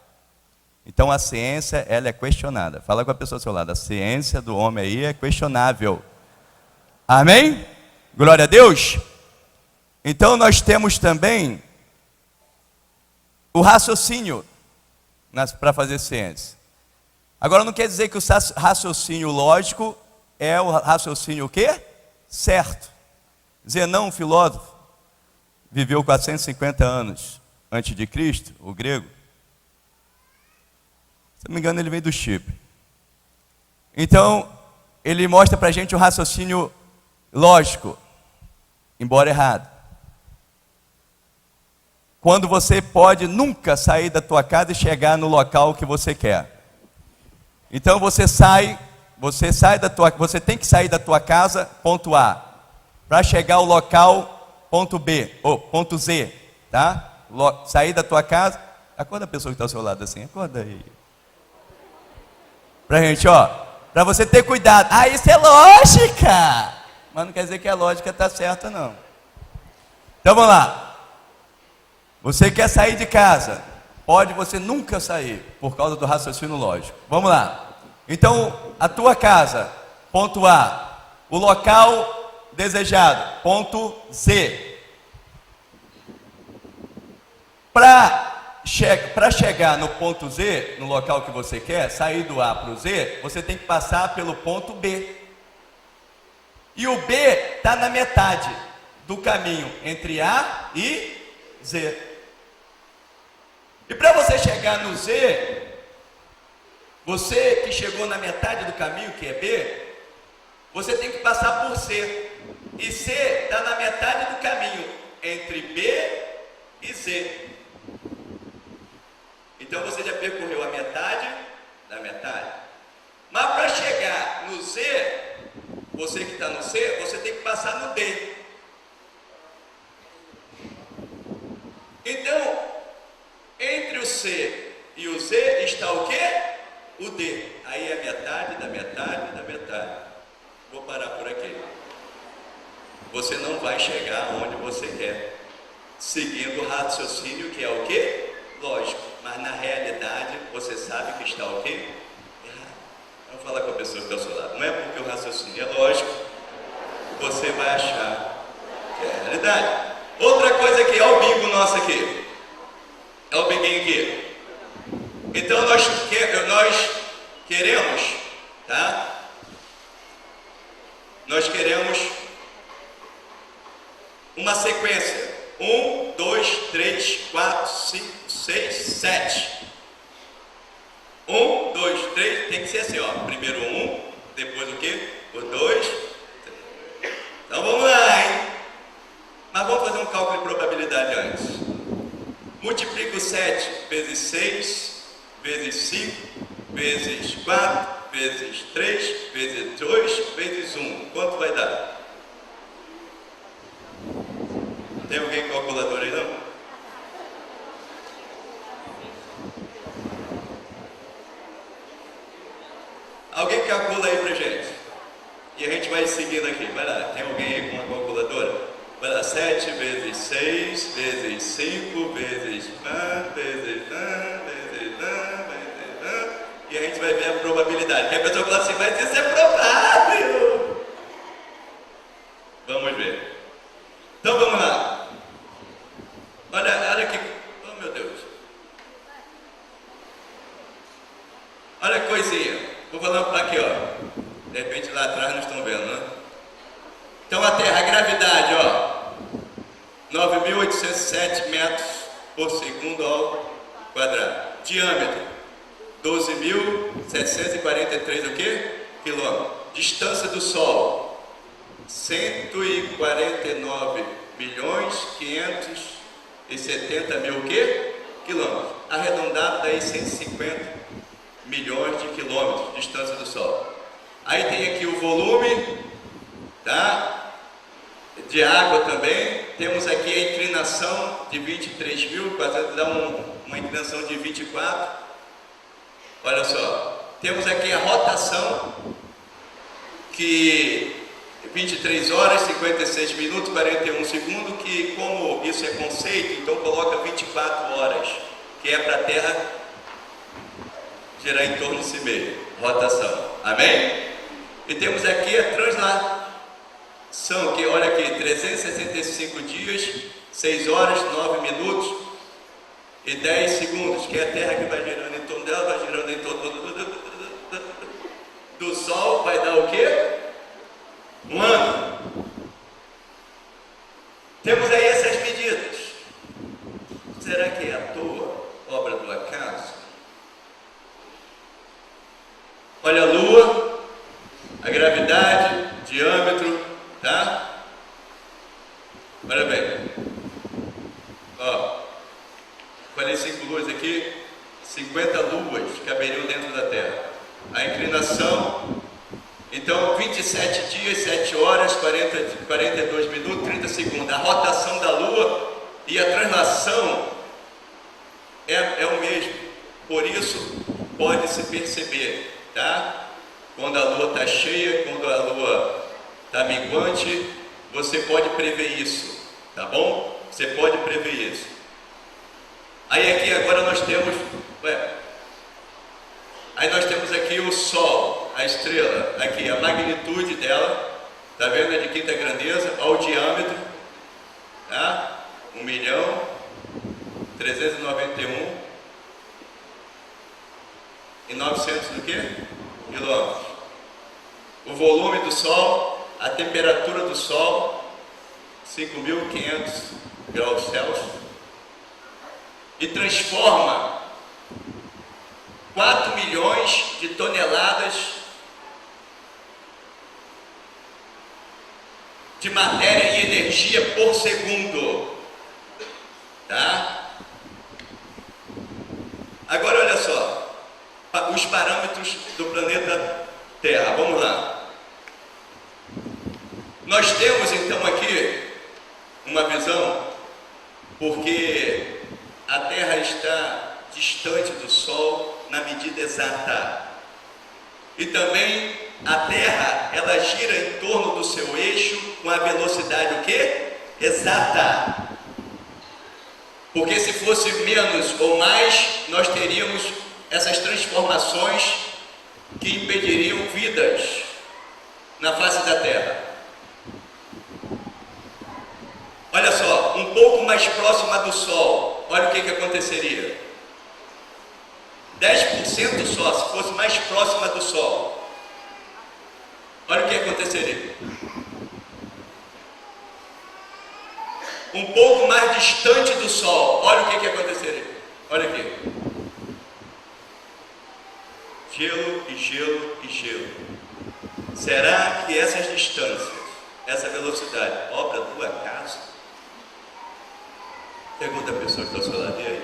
Então a ciência, ela é questionada. Fala com a pessoa ao seu lado. A ciência do homem aí é questionável. Amém? Glória a Deus. Então nós temos também o raciocínio para fazer ciência. Agora não quer dizer que o raciocínio lógico é o raciocínio o quê? Certo. Zenão, um filósofo, viveu 450 anos antes de Cristo, o grego. Se não me engano, ele veio do Chipre. Então, ele mostra para a gente o raciocínio lógico, embora errado. Quando você pode nunca sair da tua casa e chegar no local que você quer. Então você tem que sair da tua casa, ponto A, para chegar ao local, ponto B, ou ponto Z, tá? Sair da tua casa. Acorda a pessoa que está ao seu lado assim, acorda aí. Pra gente, para você ter cuidado. Ah, isso é lógica! Mas não quer dizer que a lógica está certa, não. Então vamos lá. Você quer sair de casa, pode você nunca sair, por causa do raciocínio lógico. Vamos lá. Então, a tua casa, ponto A. O local desejado, ponto Z. Para chegar no ponto Z, no local que você quer, sair do A para o Z, você tem que passar pelo ponto B. E o B está na metade do caminho entre A e Z. E para você chegar no Z, você que chegou na metade do caminho, que é B, você tem que passar por C. E C está na metade do caminho entre B e Z. Então você já percorreu a metade da metade. Mas para chegar no Z, você que está no C, você tem que passar no D. Então, entre o C e o Z está o quê? O D. Aí é metade da metade da metade. Vou parar por aqui. Você não vai chegar onde você quer, seguindo o raciocínio que é o quê? Lógico. Mas na realidade, você sabe que está o quê? Errado. Vamos falar com a pessoa que está ao seu lado. Não é porque o raciocínio é lógico, você vai achar que é a realidade. Outra coisa aqui, é o bingo nosso aqui. É o binguinho aqui. Então nós queremos, tá? Nós queremos uma sequência. 1, 2, 3, 4, 5, 6, 7. 1, 2, 3, tem que ser assim, primeiro 1, depois o quê? O 2. Então vamos lá, hein? Mas vamos fazer um cálculo de probabilidade antes. Multiplica o 7 vezes 6, vezes 5, vezes 4, vezes 3, vezes 2, vezes 1. Quanto vai dar? Tem alguém com calculador aí, não? Alguém calcula aí pra gente? E a gente vai seguindo aqui. Vai lá, tem alguém aí com uma calculadora? Vai lá, 7 vezes 6, vezes 5, vezes e a gente vai ver a probabilidade. Que a pessoa fala assim, mas isso é provável. Vamos ver. Então vamos lá. Olha aqui. Oh meu Deus. Olha que coisinha. Vou falando para aqui, De repente lá atrás não estão vendo, né? Então a Terra, a gravidade, 9.807 metros por segundo ao quadrado. Diâmetro, 12.743 o quê? Quilômetros. Distância do Sol, 149.570.000 o quê? Quilômetros. Arredondado daí 150 milhões de quilômetros de distância do Sol. Aí tem aqui o volume, tá? De água também. Temos aqui a inclinação de 23 mil, dá uma inclinação de 24. Olha só. Temos aqui a rotação, que 23 horas, 56 minutos, 41 segundos, que como isso é conceito, então coloca 24 horas, que é para a Terra girar em torno de si mesma, rotação. Amém? E temos aqui a translação, que olha aqui, 365 dias, 6 horas, 9 minutos e 10 segundos, que é a Terra que vai girando em torno dela, vai girando em torno do Sol, vai dar o quê? Um ano. Temos aí essas medidas. Será que é à toa, obra do acaso? Olha a Lua, a gravidade, diâmetro, tá? Olha bem. Ó, 45 luas aqui, 50 luas caberiam dentro da Terra. A inclinação, então 27 dias, 7 horas, 42 minutos, 30 segundos. A rotação da Lua e a translação é o mesmo. Por isso pode se perceber, tá? Quando a Lua está cheia, quando a Lua está minguante, você pode prever isso, tá bom? Você pode prever isso. Aí aqui agora nós temos, aí nós temos aqui o Sol, a estrela, aqui a magnitude dela, tá vendo? É de quinta grandeza, olha o diâmetro, tá? 1.391.900 do quê? Quilômetros. O volume do Sol, a temperatura do Sol, 5.500 graus Celsius, e transforma 4 milhões de toneladas de matéria e energia por segundo, tá? Agora olha só, os parâmetros do planeta Terra, vamos lá. Nós temos então aqui uma visão, porque a Terra está distante do Sol na medida exata. E também a Terra, ela gira em torno do seu eixo com a velocidade o quê? Exata. Porque se fosse menos ou mais, nós teríamos essas transformações que impediriam vidas na face da Terra. Olha só, um pouco mais próxima do Sol, olha o que aconteceria. 10% só, se fosse mais próxima do Sol, olha o que aconteceria. Um pouco mais distante do Sol, olha o que aconteceria. Olha aqui. Gelo e gelo e gelo. Será que essas distâncias, essa velocidade, obra do acaso? Pergunta a pessoa que está ao seu lado, e aí?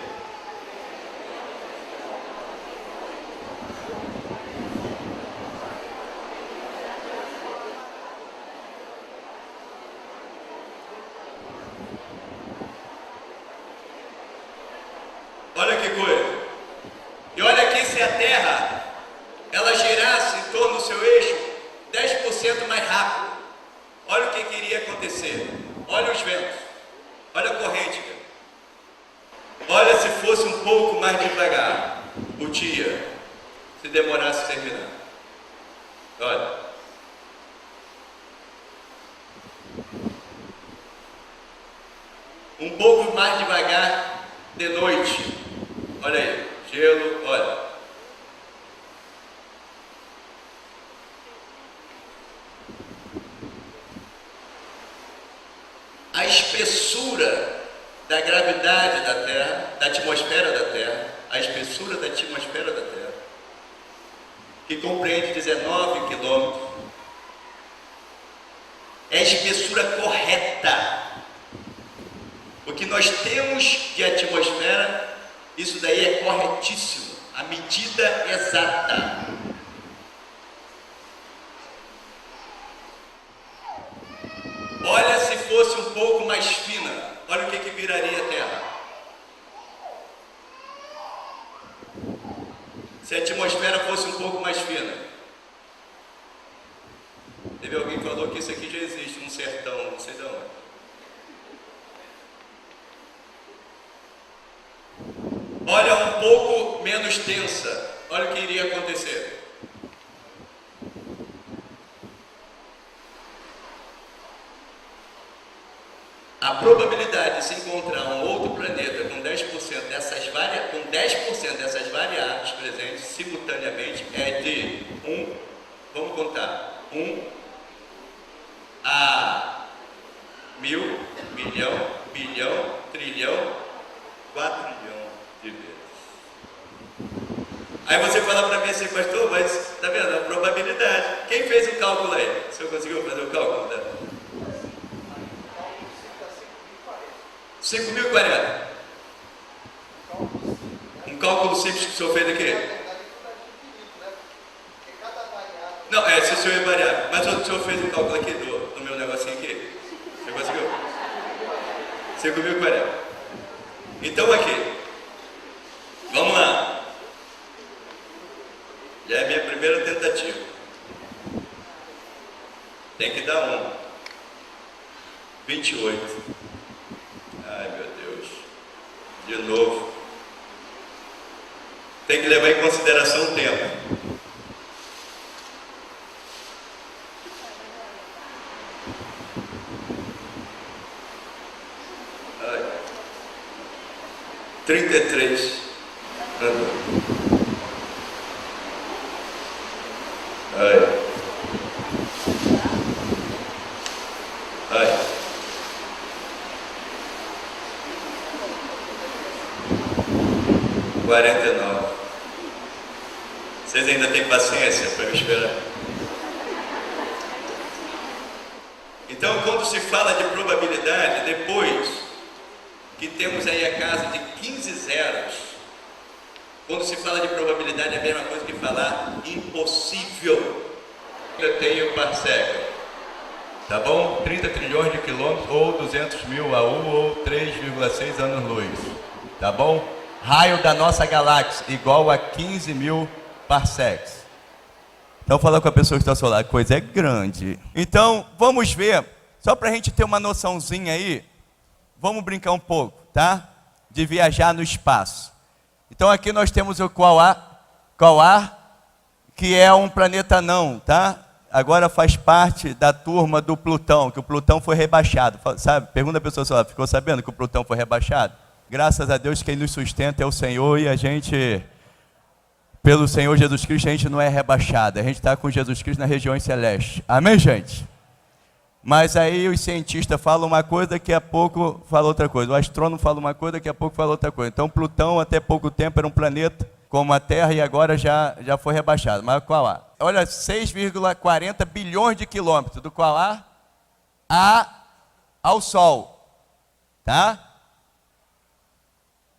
Olha que coisa. E olha aqui, se a Terra ela girasse em torno do seu eixo 10% mais rápido, olha o que iria acontecer. Olha os ventos, olha a corrente. Olha se fosse um pouco mais devagar o dia, se demorasse a terminar. Olha. Um pouco mais devagar de noite. Olha aí, gelo, olha. A espessura da gravidade da Terra, da atmosfera da Terra, a espessura da atmosfera da Terra, que compreende 19 quilômetros, é a espessura correta. O que nós temos de atmosfera, isso daí é corretíssimo. A medida exata. Olha, se fosse um pouco mais fina, olha o que viraria a Terra. Se a atmosfera fosse um pouco mais fina. Teve alguém que falou que isso aqui já existe num sertão, não sei de onde. Olha, um pouco menos tensa. Olha o que iria acontecer. A probabilidade de se encontrar um outro planeta com 10% dessas variáveis presentes simultaneamente é de 1, vamos contar, 1 a 1000, milhão, bilhão, trilhão, 4 trilhões de vezes. Aí você fala para mim assim, pastor, mas tá vendo a probabilidade? Quem fez o cálculo aí? O senhor conseguiu fazer o cálculo da 5.040. Um cálculo simples que o senhor fez aqui. Não, se o senhor é variável. Mas o senhor fez um cálculo aqui do meu negocinho aqui. Você conseguiu? 5.040. Então aqui. Vamos lá. Já é a minha primeira tentativa. Tem que dar 28. Ai, meu Deus. De novo. Tem que levar em consideração o tempo. Ai. 33. Ai. Ai. 49. Vocês ainda têm paciência para me esperar? Então, quando se fala de probabilidade, depois que temos aí a casa de 15 zeros, quando se fala de probabilidade é a mesma coisa que falar impossível. Eu tenho parsec, tá bom? 30 trilhões de quilômetros, ou 200 mil AU, ou 3,6 anos-luz, tá bom? Raio da nossa galáxia, igual a 15 mil parsecs. Então, fala com a pessoa que está ao seu lado, a coisa é grande. Então, vamos ver, só para a gente ter uma noçãozinha aí, vamos brincar um pouco, tá? De viajar no espaço. Então, aqui nós temos o Quaoar, que é um planeta não, tá? Agora faz parte da turma do Plutão, que o Plutão foi rebaixado, sabe? Pergunta a pessoa ao seu lado, ficou sabendo que o Plutão foi rebaixado? Graças a Deus, quem nos sustenta é o Senhor e a gente, pelo Senhor Jesus Cristo, a gente não é rebaixado. A gente está com Jesus Cristo nas regiões celestes. Amém, gente? Mas aí os cientistas falam uma coisa, daqui a pouco falam outra coisa. O astrônomo fala uma coisa, daqui a pouco fala outra coisa. Então, Plutão, até pouco tempo, era um planeta como a Terra e agora já foi rebaixado. Mas qual é? Olha, 6,40 bilhões de quilômetros do Quaoar ao Sol. Tá?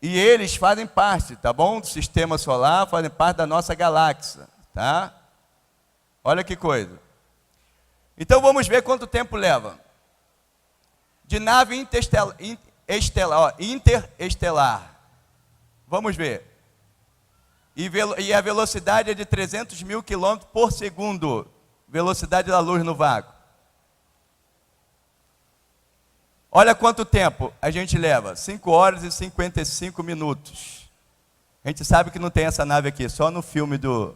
E eles fazem parte, tá bom? Do sistema solar, fazem parte da nossa galáxia, tá? Olha que coisa. Então vamos ver quanto tempo leva. De nave interestelar. Vamos ver. E a velocidade é de 300 mil quilômetros por segundo. Velocidade da luz no vácuo. Olha quanto tempo a gente leva, 5 horas e 55 minutos. A gente sabe que não tem essa nave aqui, só no filme do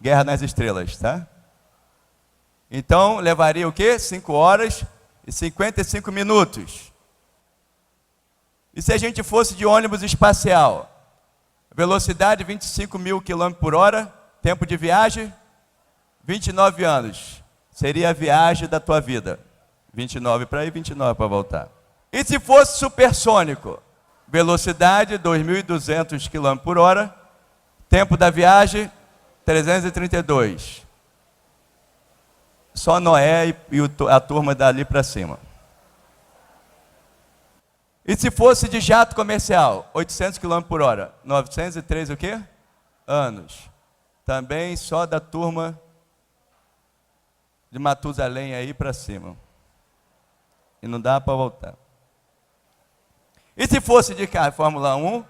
Guerra nas Estrelas, tá? Então, levaria o quê? 5 horas e 55 minutos. E se a gente fosse de ônibus espacial? Velocidade 25 mil quilômetros por hora, tempo de viagem, 29 anos. Seria a viagem da tua vida. 29 para ir, 29 para voltar. E se fosse supersônico? Velocidade 2.200 km por hora. Tempo da viagem 332. Só Noé e a turma dali para cima. E se fosse de jato comercial, 800 km por hora, 903 o quê? Anos. Também só da turma de Matusalém aí para cima. E não dá para voltar. E se fosse de carro, Fórmula 1,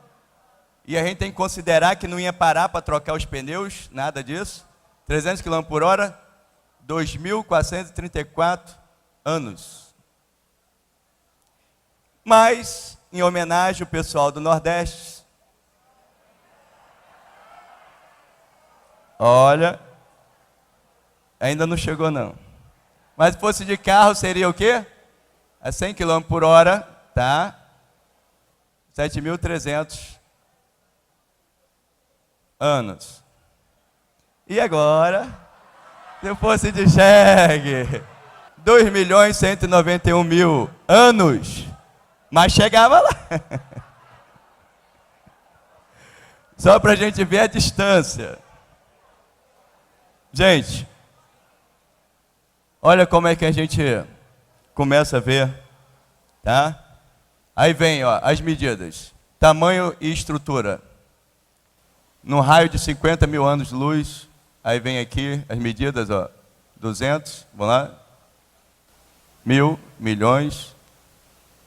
e a gente tem que considerar que não ia parar para trocar os pneus, nada disso, 300 km por hora, 2.434 anos. Mas, em homenagem ao pessoal do Nordeste, olha, ainda não chegou não. Mas se fosse de carro, seria o quê? A 100 km por hora, tá? 7.300 anos. E agora, se fosse de jegue, 2.191.000 anos. Mas chegava lá. Só para a gente ver a distância. Gente, olha como é que a gente começa a ver, tá? Aí vem, ó, as medidas. Tamanho e estrutura. No raio de 50 mil anos de luz, aí vem aqui as medidas, ó. 200, vamos lá. 1.000, milhões,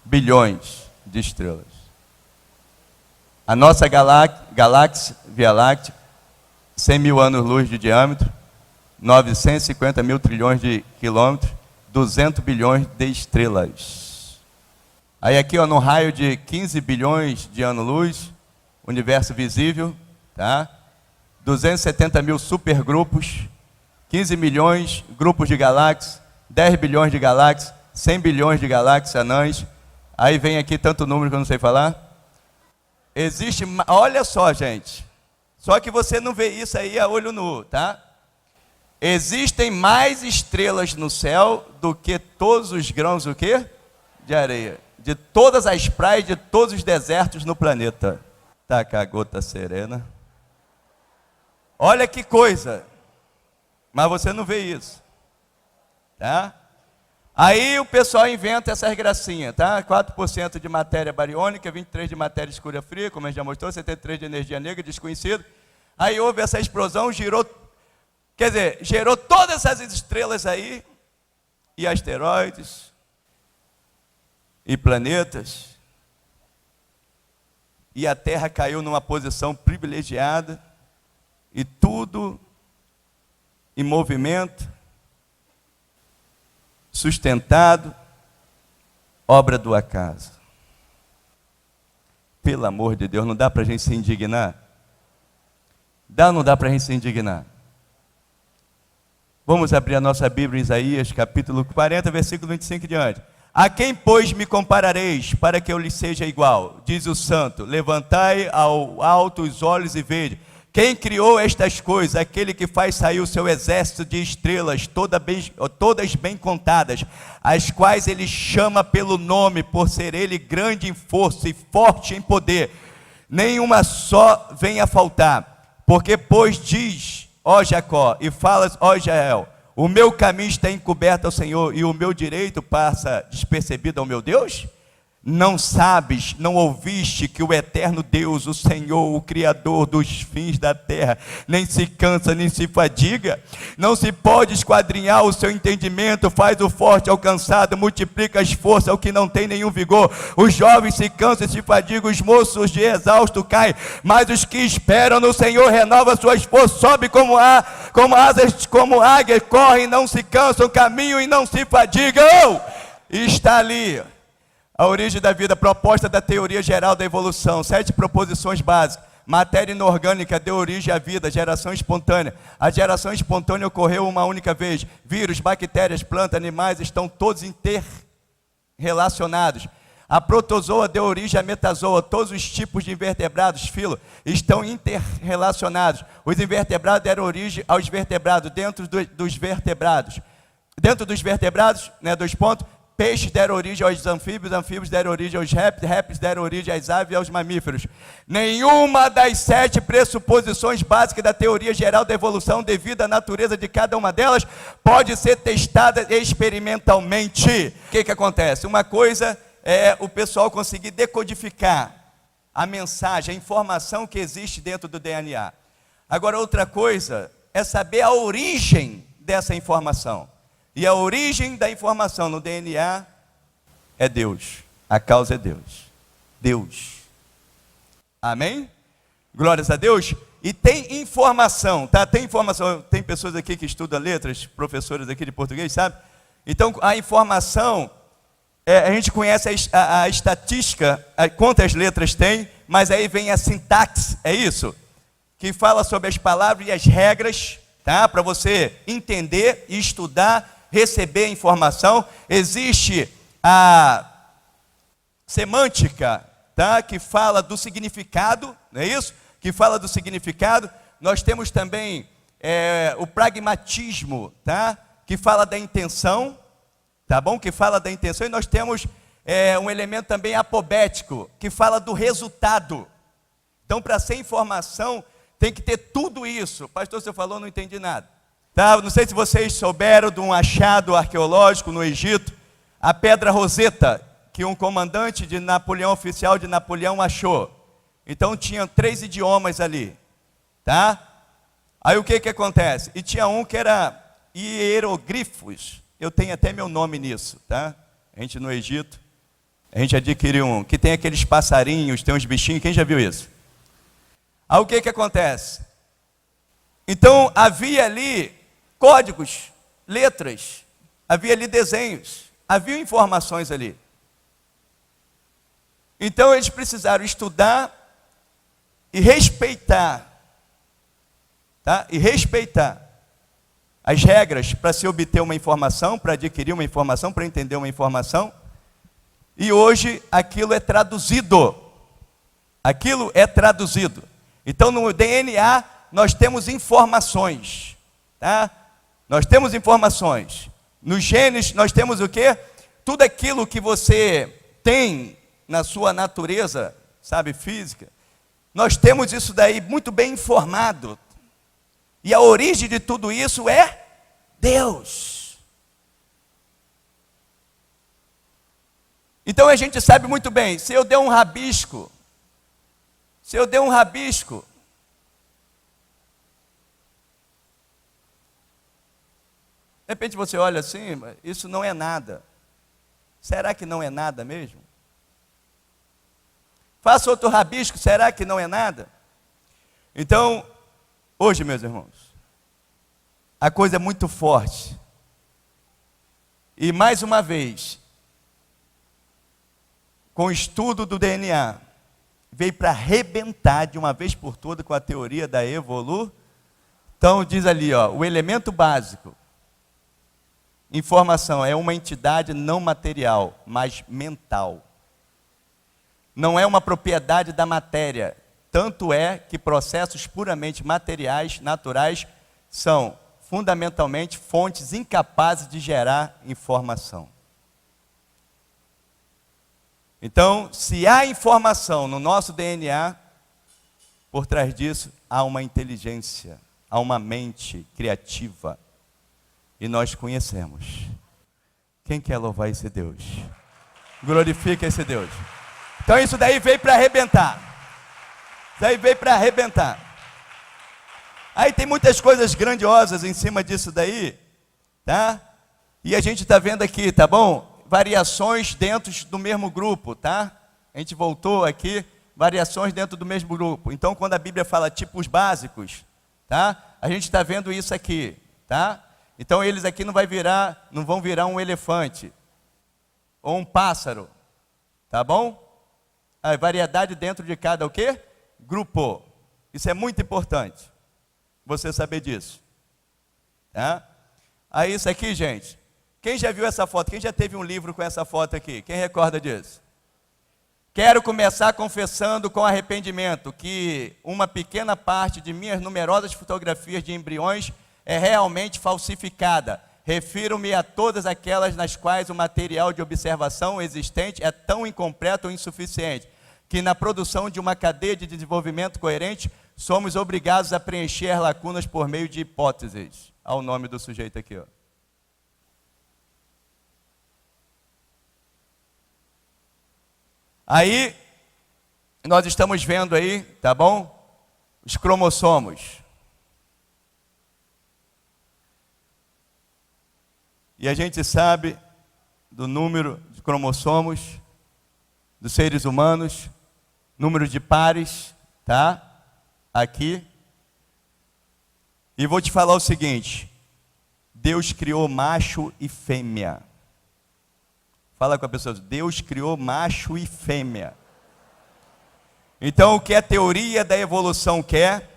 bilhões de estrelas. A nossa galáxia, Via Láctea, 100 mil anos-luz de diâmetro, 950 mil trilhões de quilômetros, 200 bilhões de estrelas. Aí aqui, ó, no raio de 15 bilhões de anos-luz, universo visível, tá? 270 mil supergrupos, 15 milhões grupos de galáxias, 10 bilhões de galáxias, 100 bilhões de galáxias anãs. Aí vem aqui tanto número que eu não sei falar. Existe, olha só, gente. Só que você não vê isso aí a olho nu, tá? Existem mais estrelas no céu do que todos os grãos, o quê? De areia. De todas as praias, de todos os desertos no planeta. Tá com a gota serena. Olha que coisa. Mas você não vê isso. Tá? Aí o pessoal inventa essas gracinhas, tá? 4% de matéria bariônica, 23% de matéria escura fria, como a gente já mostrou, 73% de energia negra, desconhecido. Aí houve essa explosão, gerou todas essas estrelas aí, e asteroides, e planetas, e a Terra caiu numa posição privilegiada, e tudo em movimento, sustentado, obra do acaso. Pelo amor de Deus, não dá para a gente se indignar? Dá ou não dá para a gente se indignar? Vamos abrir a nossa Bíblia em Isaías, capítulo 40, versículo 25 e diante. A quem, pois, me comparareis, para que eu lhe seja igual? Diz o santo, levantai ao alto os olhos e vede. Quem criou estas coisas? Aquele que faz sair o seu exército de estrelas, todas bem contadas, as quais ele chama pelo nome, por ser ele grande em força e forte em poder. Nenhuma só vem a faltar. Porque, pois, diz, ó Jacó, e falas, ó Israel, o meu caminho está encoberto ao Senhor, e o meu direito passa despercebido ao meu Deus? Não sabes, não ouviste que o eterno Deus, o Senhor, o Criador dos fins da terra, nem se cansa, nem se fadiga? Não se pode esquadrinhar o seu entendimento, faz o forte ao cansado, multiplica as forças ao que não tem nenhum vigor. Os jovens se cansam e se fadigam, os moços de exausto caem, mas os que esperam no Senhor renovam suas forças, sobe como asas, como águia, correm e não se cansam, caminham e não se fadigam. E está ali a origem da vida, proposta da teoria geral da evolução, 7 proposições básicas. Matéria inorgânica deu origem à vida, geração espontânea. A geração espontânea ocorreu uma única vez. Vírus, bactérias, plantas, animais estão todos interrelacionados. A protozoa deu origem à metazoa. Todos os tipos de invertebrados, filo, estão interrelacionados. Os invertebrados deram origem aos vertebrados, dentro dos vertebrados. Dentro dos vertebrados, né, 2 pontos, peixes deram origem aos anfíbios, anfíbios deram origem aos répteis, répteis deram origem às aves e aos mamíferos. Nenhuma das 7 pressuposições básicas da teoria geral da evolução, devido à natureza de cada uma delas, pode ser testada experimentalmente. O que acontece? Uma coisa o pessoal conseguir decodificar a mensagem, a informação que existe dentro do DNA. Agora, outra coisa é saber a origem dessa informação. E a origem da informação no DNA é Deus. A causa é Deus. Deus. Amém? Glórias a Deus. E tem informação, tá? Tem informação. Tem pessoas aqui que estudam letras, professores aqui de português, sabe? Então, a informação, a gente conhece a estatística, quantas letras tem, mas aí vem a sintaxe, é isso? Que fala sobre as palavras e as regras, tá? Para você entender e estudar, receber informação. Existe a semântica, tá? Que fala do significado, não é isso? Que fala do significado. Nós temos também o pragmatismo, tá? Que fala da intenção, tá bom? Que fala da intenção. E nós temos um elemento também apobético, que fala do resultado. Então, para ser informação, tem que ter tudo isso. Pastor, você falou, não entendi nada. Tá? Não sei se vocês souberam de um achado arqueológico no Egito, a Pedra Roseta, que um comandante de Napoleão, oficial de Napoleão, achou. Então, tinha 3 idiomas ali, tá? Aí, o que acontece? E tinha um que era hieroglifos. Eu tenho até meu nome nisso, tá? A gente no Egito, a gente adquiriu um, que tem aqueles passarinhos, tem uns bichinhos, quem já viu isso? Aí, o que acontece? Então, havia ali códigos, letras, havia ali desenhos, havia informações ali. Então, eles precisaram estudar e respeitar, tá? E respeitar as regras para se obter uma informação, para adquirir uma informação, para entender uma informação. E hoje aquilo é traduzido. Aquilo é traduzido. Então, no DNA nós temos informações, tá? Nós temos informações. Nos genes nós temos o quê? Tudo aquilo que você tem na sua natureza, sabe, física, nós temos isso daí muito bem informado. E a origem de tudo isso é Deus. Então a gente sabe muito bem, se eu der um rabisco, de repente você olha assim, isso não é nada. Será que não é nada mesmo? Faça outro rabisco, será que não é nada? Então, hoje, meus irmãos, a coisa é muito forte. E mais uma vez, com o estudo do DNA, veio para arrebentar de uma vez por todas com a teoria da evolução. Então, diz ali, ó, o elemento básico, informação, é uma entidade não material, mas mental. Não é uma propriedade da matéria. Tanto é que processos puramente materiais, naturais, são fundamentalmente fontes incapazes de gerar informação. Então, se há informação no nosso DNA, por trás disso há uma inteligência, há uma mente criativa. E nós conhecemos. Quem quer louvar esse Deus? Glorifica esse Deus. Então isso daí veio para arrebentar. Isso daí veio para arrebentar. Aí tem muitas coisas grandiosas em cima disso daí, tá? E a gente está vendo aqui, tá bom? Variações dentro do mesmo grupo, tá? A gente voltou aqui, variações dentro do mesmo grupo. Então quando a Bíblia fala tipos básicos, tá? A gente está vendo isso aqui, tá? Então eles aqui não vão virar um elefante ou um pássaro, tá bom? A variedade dentro de cada o quê? Grupo. Isso é muito importante, você saber disso. Tá? Aí isso aqui, gente, quem já viu essa foto? Quem já teve um livro com essa foto aqui? Quem recorda disso? Quero começar confessando com arrependimento que uma pequena parte de minhas numerosas fotografias de embriões é realmente falsificada. Refiro-me a todas aquelas nas quais o material de observação existente é tão incompleto ou insuficiente, que na produção de uma cadeia de desenvolvimento coerente, somos obrigados a preencher as lacunas por meio de hipóteses. Olha o nome do sujeito aqui, ó. Aí, nós estamos vendo aí, tá bom? Os cromossomos. E a gente sabe do número de cromossomos dos seres humanos, número de pares, tá? Aqui. E vou te falar o seguinte: Deus criou macho e fêmea. Fala com a pessoa, Deus criou macho e fêmea. Então, o que a teoria da evolução quer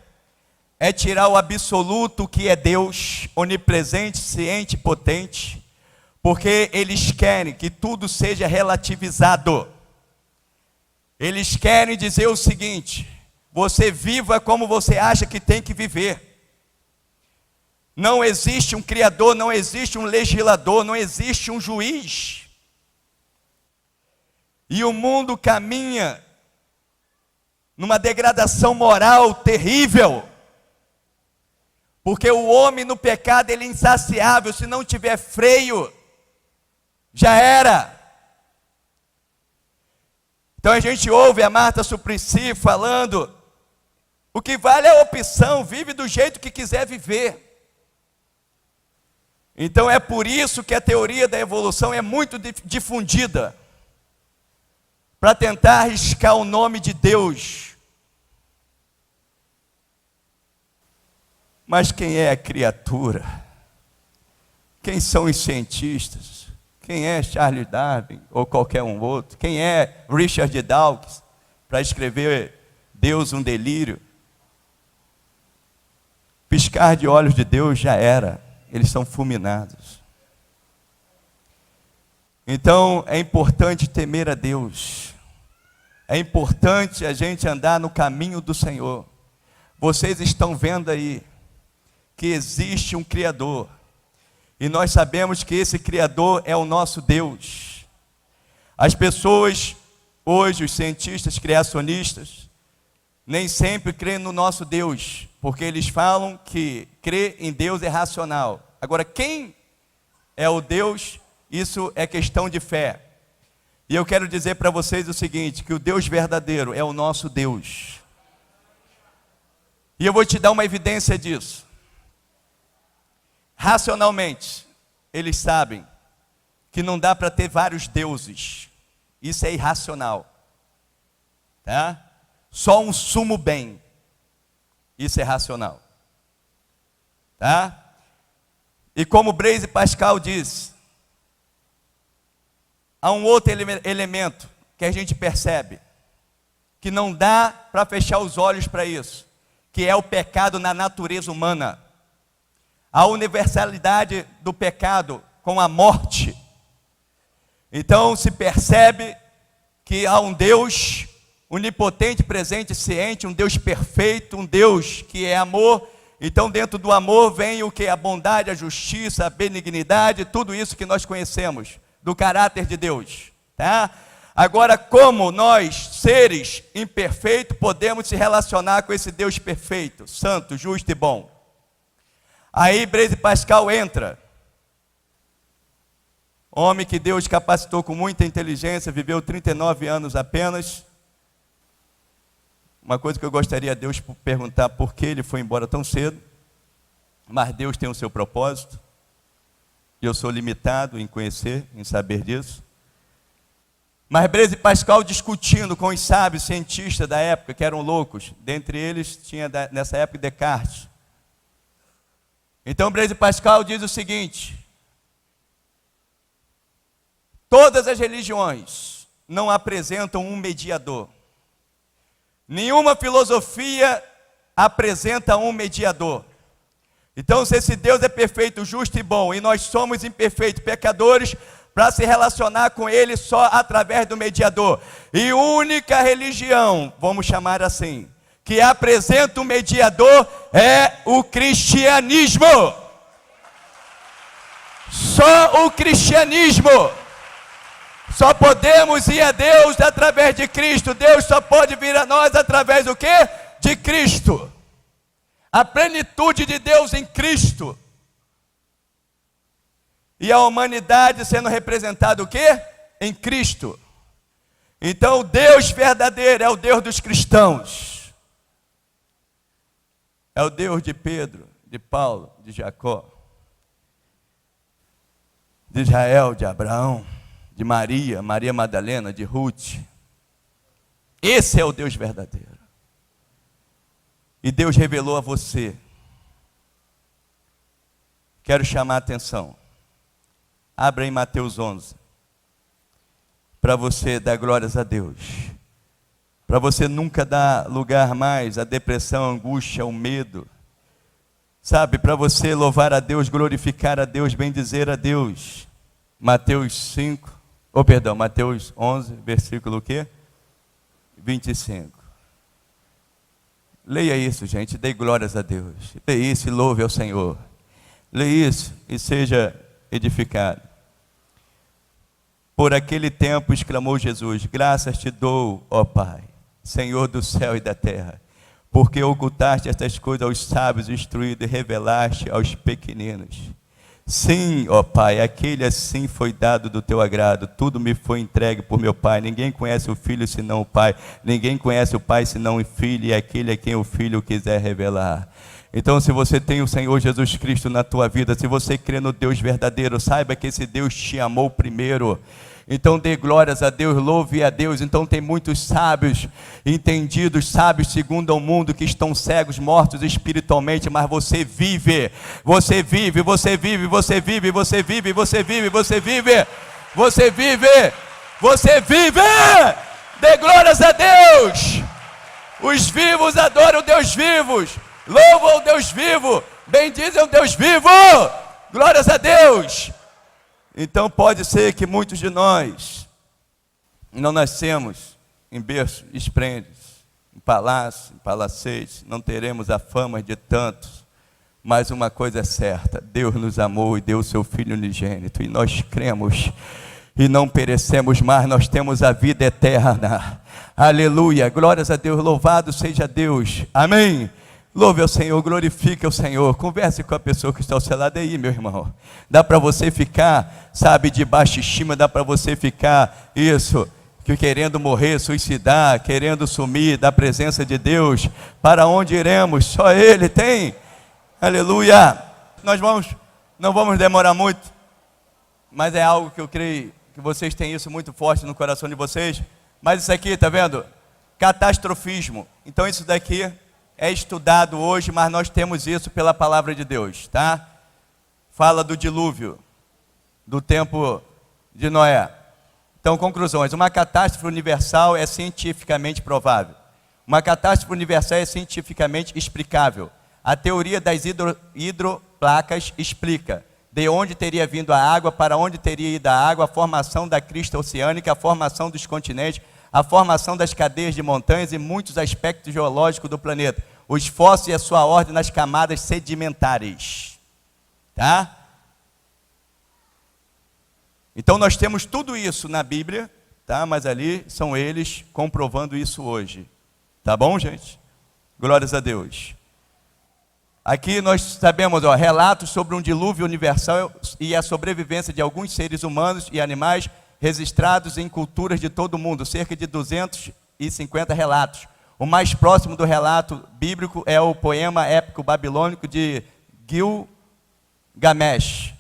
é tirar o absoluto que é Deus, onipresente, ciente, potente, porque eles querem que tudo seja relativizado. Eles querem dizer o seguinte: você viva como você acha que tem que viver. Não existe um criador, não existe um legislador, não existe um juiz. E o mundo caminha numa degradação moral terrível, porque o homem no pecado ele é insaciável. Se não tiver freio, já era. Então a gente ouve a Marta Suplicy falando: o que vale é a opção, vive do jeito que quiser viver. Então é por isso que a teoria da evolução é muito difundida, para tentar arriscar o nome de Deus. Mas quem é a criatura? Quem são os cientistas? Quem é Charles Darwin ou qualquer um outro? Quem é Richard Dawkins para escrever Deus um delírio? Piscar de olhos de Deus já era, eles são fulminados. Então é importante temer a Deus, é importante a gente andar no caminho do Senhor. Vocês estão vendo aí que existe um Criador, e nós sabemos que esse Criador é o nosso Deus. As pessoas, hoje, os cientistas criacionistas, nem sempre creem no nosso Deus, porque eles falam que crer em Deus é racional. Agora, quem é o Deus, isso é questão de fé. E eu quero dizer para vocês o seguinte, que o Deus verdadeiro é o nosso Deus. E eu vou te dar uma evidência disso. Racionalmente, eles sabem que não dá para ter vários deuses. Isso é irracional. Tá? Só um sumo bem. Isso é racional. Tá? E como Blaise Pascal diz, há um outro elemento que a gente percebe, que não dá para fechar os olhos para isso, que é o pecado na natureza humana. A universalidade do pecado com a morte. Então se percebe que há um Deus onipotente, presente, ciente, um Deus perfeito, um Deus que é amor. Então dentro do amor vem o que? A bondade, a justiça, a benignidade, tudo isso que nós conhecemos do caráter de Deus, tá? Agora, como nós, seres imperfeitos, podemos se relacionar com esse Deus perfeito, santo, justo e bom? Aí Blaise Pascal entra, homem que Deus capacitou com muita inteligência, viveu 39 anos apenas. Uma coisa que eu gostaria de Deus perguntar, por que ele foi embora tão cedo, mas Deus tem o seu propósito, e eu sou limitado em conhecer, em saber disso. Mas Blaise Pascal discutindo com os sábios cientistas da época, que eram loucos, dentre eles tinha nessa época Descartes. Então Blaise Pascal diz o seguinte: todas as religiões não apresentam um mediador. Nenhuma filosofia apresenta um mediador. Então, se esse Deus é perfeito, justo e bom, e nós somos imperfeitos, pecadores, para se relacionar com Ele só através do mediador. E única religião, vamos chamar assim, que apresenta um mediador é o cristianismo. Só o cristianismo. Só podemos ir a Deus através de Cristo. Deus só pode vir a nós através do quê? De Cristo. A plenitude de Deus em Cristo. E a humanidade sendo representada o quê? Em Cristo. Então o Deus verdadeiro é o Deus dos cristãos. É o Deus de Pedro, de Paulo, de Jacó, de Israel, de Abraão, de Maria, Maria Madalena, de Ruth. Esse é o Deus verdadeiro. E Deus revelou a você. Quero chamar a atenção. Abra em Mateus 11. Para você dar glórias a Deus. Para você nunca dar lugar mais à depressão, à angústia, ao medo. Sabe, para você louvar a Deus, glorificar a Deus, bendizer a Deus. Mateus 11, versículo o quê? 25. Leia isso, gente, dê glórias a Deus. Leia isso e louve ao Senhor. Leia isso e seja edificado. Por aquele tempo exclamou Jesus: graças te dou, ó Pai, Senhor do céu e da terra, porque ocultaste estas coisas aos sábios instruídos e revelaste aos pequeninos. Sim, ó Pai, aquele assim foi dado do teu agrado, tudo me foi entregue por meu Pai. Ninguém conhece o Filho senão o Pai, ninguém conhece o Pai senão o Filho, e aquele a quem o Filho quiser revelar. Então, se você tem o Senhor Jesus Cristo na tua vida, se você crê no Deus verdadeiro, saiba que esse Deus te amou primeiro. Então dê glórias a Deus, louve a Deus. Então tem muitos sábios, entendidos, sábios segundo ao mundo, que estão cegos, mortos espiritualmente, mas você vive, você vive, você vive, você vive, você vive, você vive, você vive, você vive, você vive. Dê glórias a Deus. Os vivos adoram o Deus vivos, louvam o Deus vivo, bendizem o Deus vivo. Glórias a Deus. Então pode ser que muitos de nós não nascemos em berço esplêndidos, em palácio, em palacetes, não teremos a fama de tantos, mas uma coisa é certa: Deus nos amou e deu o seu Filho unigênito, e nós cremos e não perecemos mais, nós temos a vida eterna. Aleluia, glórias a Deus, louvado seja Deus, amém. Louve ao Senhor, glorifique ao Senhor. Converse com a pessoa que está ao seu lado aí, meu irmão. Dá para você ficar, sabe, de baixa estima, dá para você ficar, que querendo morrer, suicidar, querendo sumir da presença de Deus. Para onde iremos? Só Ele tem. Aleluia. Não vamos demorar muito, mas é algo que eu creio que vocês têm isso muito forte no coração de vocês. Mas isso aqui, tá vendo? Catastrofismo. Então isso daqui é estudado hoje, mas nós temos isso pela palavra de Deus, tá? Fala do dilúvio, do tempo de Noé. Então, conclusões: uma catástrofe universal é cientificamente provável. Uma catástrofe universal é cientificamente explicável. A teoria das hidroplacas explica de onde teria vindo a água, para onde teria ido a água, a formação da crista oceânica, a formação dos continentes, a formação das cadeias de montanhas e muitos aspectos geológicos do planeta, os fósseis e a sua ordem nas camadas sedimentares, tá? Então nós temos tudo isso na Bíblia, tá? Mas ali são eles comprovando isso hoje, tá bom, gente? Glórias a Deus. Aqui nós sabemos, relatos sobre um dilúvio universal e a sobrevivência de alguns seres humanos e animais registrados em culturas de todo o mundo, cerca de 250 relatos. O mais próximo do relato bíblico é o poema épico babilônico de Gilgamesh.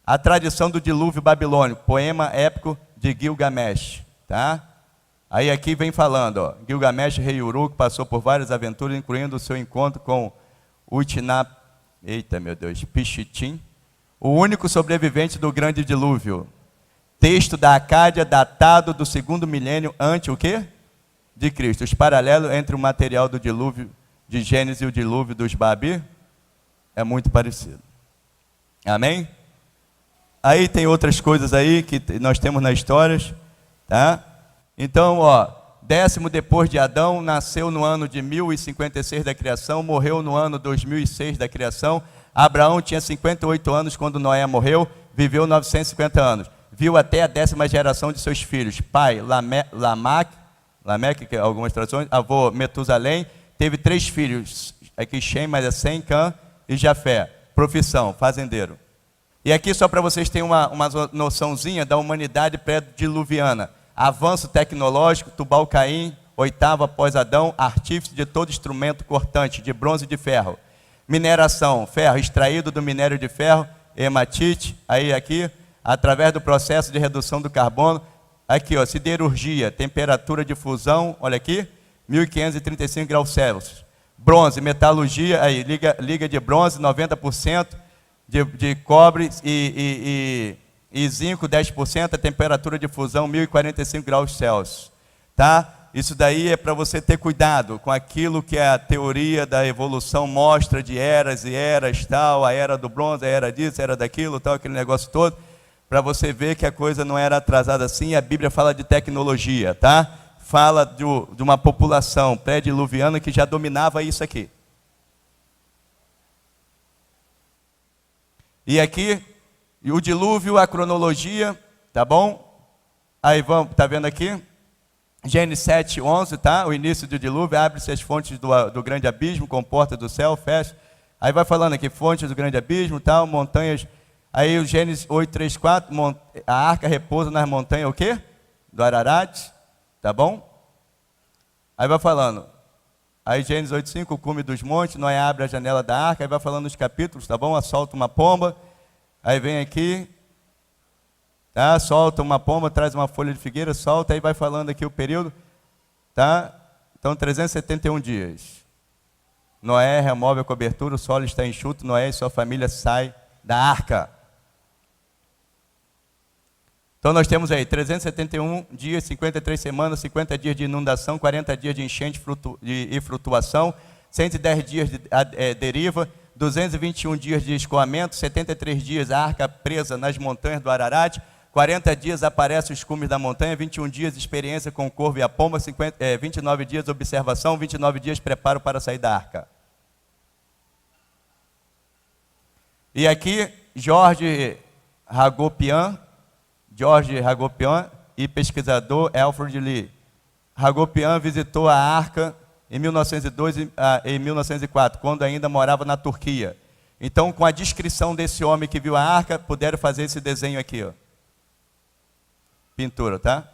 A tradição do dilúvio babilônico, poema épico de Gilgamesh, tá? Aí aqui vem falando, Gilgamesh, rei Uruk, passou por várias aventuras, incluindo o seu encontro com Pichitim, o único sobrevivente do grande dilúvio. Texto da Acádia, datado do 2º milênio antes o quê? De Cristo. Os paralelos entre o material do dilúvio de Gênesis e o dilúvio dos Babi é muito parecido. Amém? Aí tem outras coisas aí que nós temos nas histórias, tá? Então, 10º depois de Adão, nasceu no ano de 1056 da criação, morreu no ano 2006 da criação. Abraão tinha 58 anos quando Noé morreu, viveu 950 anos. Viu até a 10ª geração de seus filhos. Pai, Lameque, que algumas traduções, avô Metusalém, teve 3 filhos. Aqui Shem, mas é Sem, Cã e Jafé. Profissão, fazendeiro. E aqui só para vocês terem uma noçãozinha da humanidade pré-diluviana. Avanço tecnológico, Tubal-Caim, oitavo após Adão, artífice de todo instrumento cortante, de bronze e de ferro. Mineração, ferro extraído do minério de ferro, hematite, aí aqui, através do processo de redução do carbono. Aqui, ó, siderurgia, temperatura de fusão, olha aqui, 1535 graus Celsius. Bronze, metalurgia, aí, liga de bronze, 90%, de cobre e zinco, 10%, a temperatura de fusão, 1045 graus Celsius. Tá? Isso daí é para você ter cuidado com aquilo que a teoria da evolução mostra de eras e eras, tal, a era do bronze, a era disso, a era daquilo, tal, aquele negócio todo, para você ver que a coisa não era atrasada assim. A Bíblia fala de tecnologia, tá? Fala de uma população pré-diluviana que já dominava isso aqui. E aqui, o dilúvio, a cronologia, tá bom? Aí vamos, tá vendo aqui? Gênesis 7, 11, tá? O início do dilúvio, abre-se as fontes do grande abismo, com porta do céu, fecha. Aí vai falando aqui, fontes do grande abismo, tal, montanhas. Aí o Gênesis 8, 3, 4, a arca repousa nas montanhas, o quê? Do Ararat, tá bom? Aí vai falando. Aí Gênesis 8, 5, o cume dos montes, Noé abre a janela da arca, aí vai falando os capítulos, tá bom? Assolta uma pomba, aí vem aqui, tá? Solta uma pomba, traz uma folha de figueira, solta, aí vai falando aqui o período, tá? Então 371 dias. Noé remove a cobertura, o solo está enxuto, Noé e sua família saem da arca. Então nós temos aí 371 dias, 53 semanas, 50 dias de inundação, 40 dias de enchente e flutuação, 110 dias de deriva, 221 dias de escoamento, 73 dias a arca presa nas montanhas do Ararat, 40 dias aparecem os cumes da montanha, 21 dias experiência com o corvo e a pomba, 29 dias observação, 29 dias preparo para sair da arca. E aqui, George Hagopian e pesquisador Alfred Lee. Hagopian visitou a arca em 1902 e 1904, quando ainda morava na Turquia. Então, com a descrição desse homem que viu a arca, puderam fazer esse desenho aqui, ó. Pintura, tá?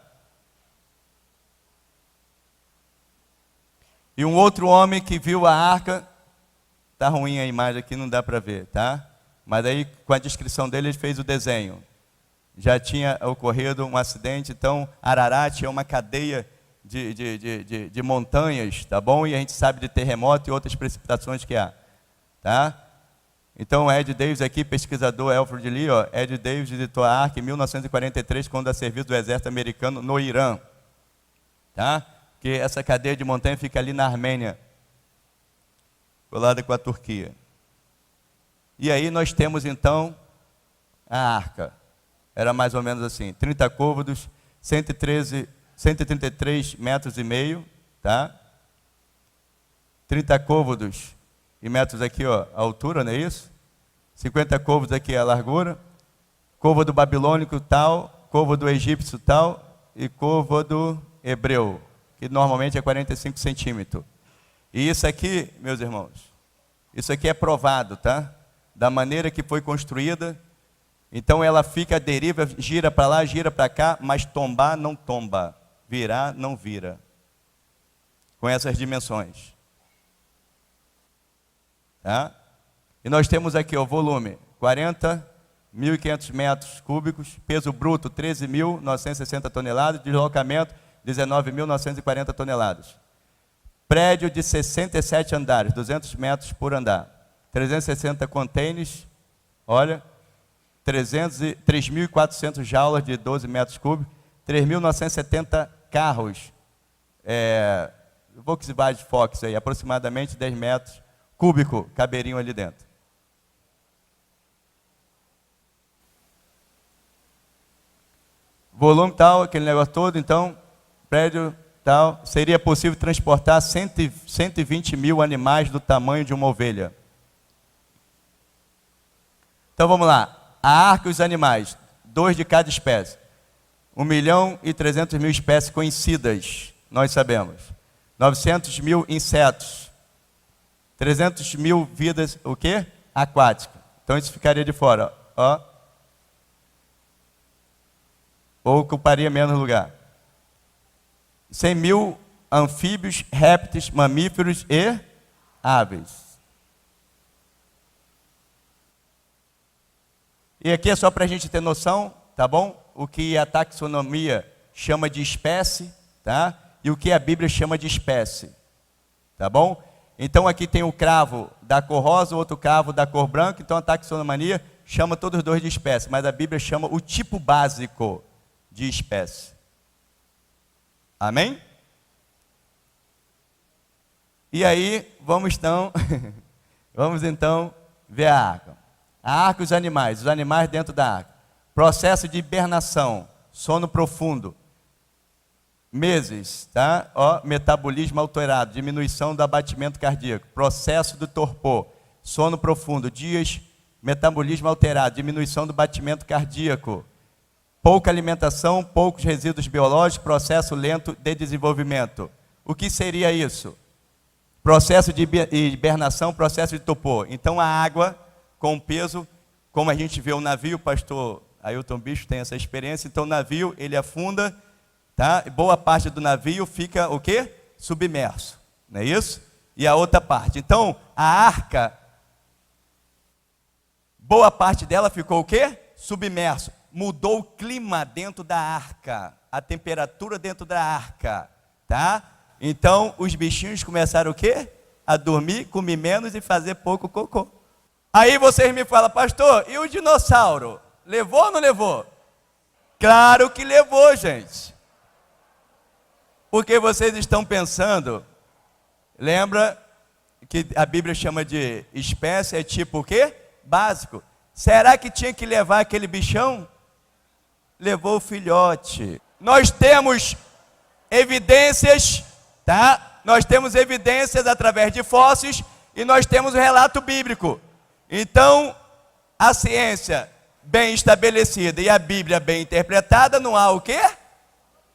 E um outro homem que viu a arca, tá ruim a imagem aqui, não dá para ver, tá? Mas aí, com a descrição dele, ele fez o desenho. Já tinha ocorrido um acidente, então Ararat é uma cadeia de montanhas, tá bom? E a gente sabe de terremoto e outras precipitações que há, tá? Então Ed Davis aqui, pesquisador Alfred Lee, ó, Ed Davis visitou a arca em 1943, quando a serviço do exército americano no Irã, tá? Que essa cadeia de montanha fica ali na Armênia, colada com a Turquia. E aí nós temos então a arca. Era mais ou menos assim, 30 côvados, 133 metros e meio, tá? 30 côvados e metros aqui, ó, a altura, não é isso? 50 côvados aqui a largura, côvado babilônico tal, côvado egípcio tal e côvado hebreu, que normalmente é 45 centímetros. E isso aqui, meus irmãos, isso aqui é provado, tá? Da maneira que foi construída. Então ela fica à deriva, gira para lá, gira para cá, mas tombar não tomba, virar não vira. Com essas dimensões. Tá? E nós temos aqui o volume, 40.500 metros cúbicos, peso bruto 13.960 toneladas, deslocamento 19.940 toneladas. Prédio de 67 andares, 200 metros por andar. 360 containers, olha, 3.400 jaulas de 12 metros cúbicos, 3.970 carros, Volkswagen Fox, aí, aproximadamente 10 metros cúbicos caberiam ali dentro. Volume tal, aquele negócio todo, então, prédio tal, seria possível transportar 120 mil animais do tamanho de uma ovelha. Então vamos lá. A arca e os animais, 2 de cada espécie. 1.300.000 espécies conhecidas, nós sabemos. 900.000 insetos. 300.000 vidas, o quê? Aquáticas. Então isso ficaria de fora, ó. Ou ocuparia menos lugar. 100.000 anfíbios, répteis, mamíferos e aves. E aqui é só para a gente ter noção, tá bom? O que a taxonomia chama de espécie, tá? E o que a Bíblia chama de espécie, tá bom? Então aqui tem o cravo da cor rosa, o outro cravo da cor branca, então a taxonomia chama todos os dois de espécie, mas a Bíblia chama o tipo básico de espécie. Amém? E aí, vamos então ver a arca. A arca e os animais dentro da arca. Processo de hibernação, sono profundo. Meses, tá? Metabolismo alterado, diminuição do abatimento cardíaco. Processo do torpor, sono profundo. Dias, metabolismo alterado, diminuição do batimento cardíaco. Pouca alimentação, poucos resíduos biológicos, processo lento de desenvolvimento. O que seria isso? Processo de hibernação, processo de torpor. Então a água com peso, como a gente vê o navio, o pastor Ailton Bicho tem essa experiência, então o navio ele afunda, tá? E boa parte do navio fica o quê? Submerso, não é isso? E a outra parte. Então a arca, boa parte dela ficou o quê? Submerso. Mudou o clima dentro da arca, a temperatura dentro da arca, tá? Então, os bichinhos começaram o quê? A dormir, comer menos e fazer pouco cocô. Aí vocês me falam, pastor, e o dinossauro? Levou ou não levou? Claro que levou, gente. Porque vocês estão pensando, lembra que a Bíblia chama de espécie, é tipo o quê? Básico. Será que tinha que levar aquele bichão? Levou o filhote. Nós temos evidências, tá? Nós temos evidências através de fósseis e nós temos o relato bíblico. Então, a ciência bem estabelecida e a Bíblia bem interpretada, não há o quê?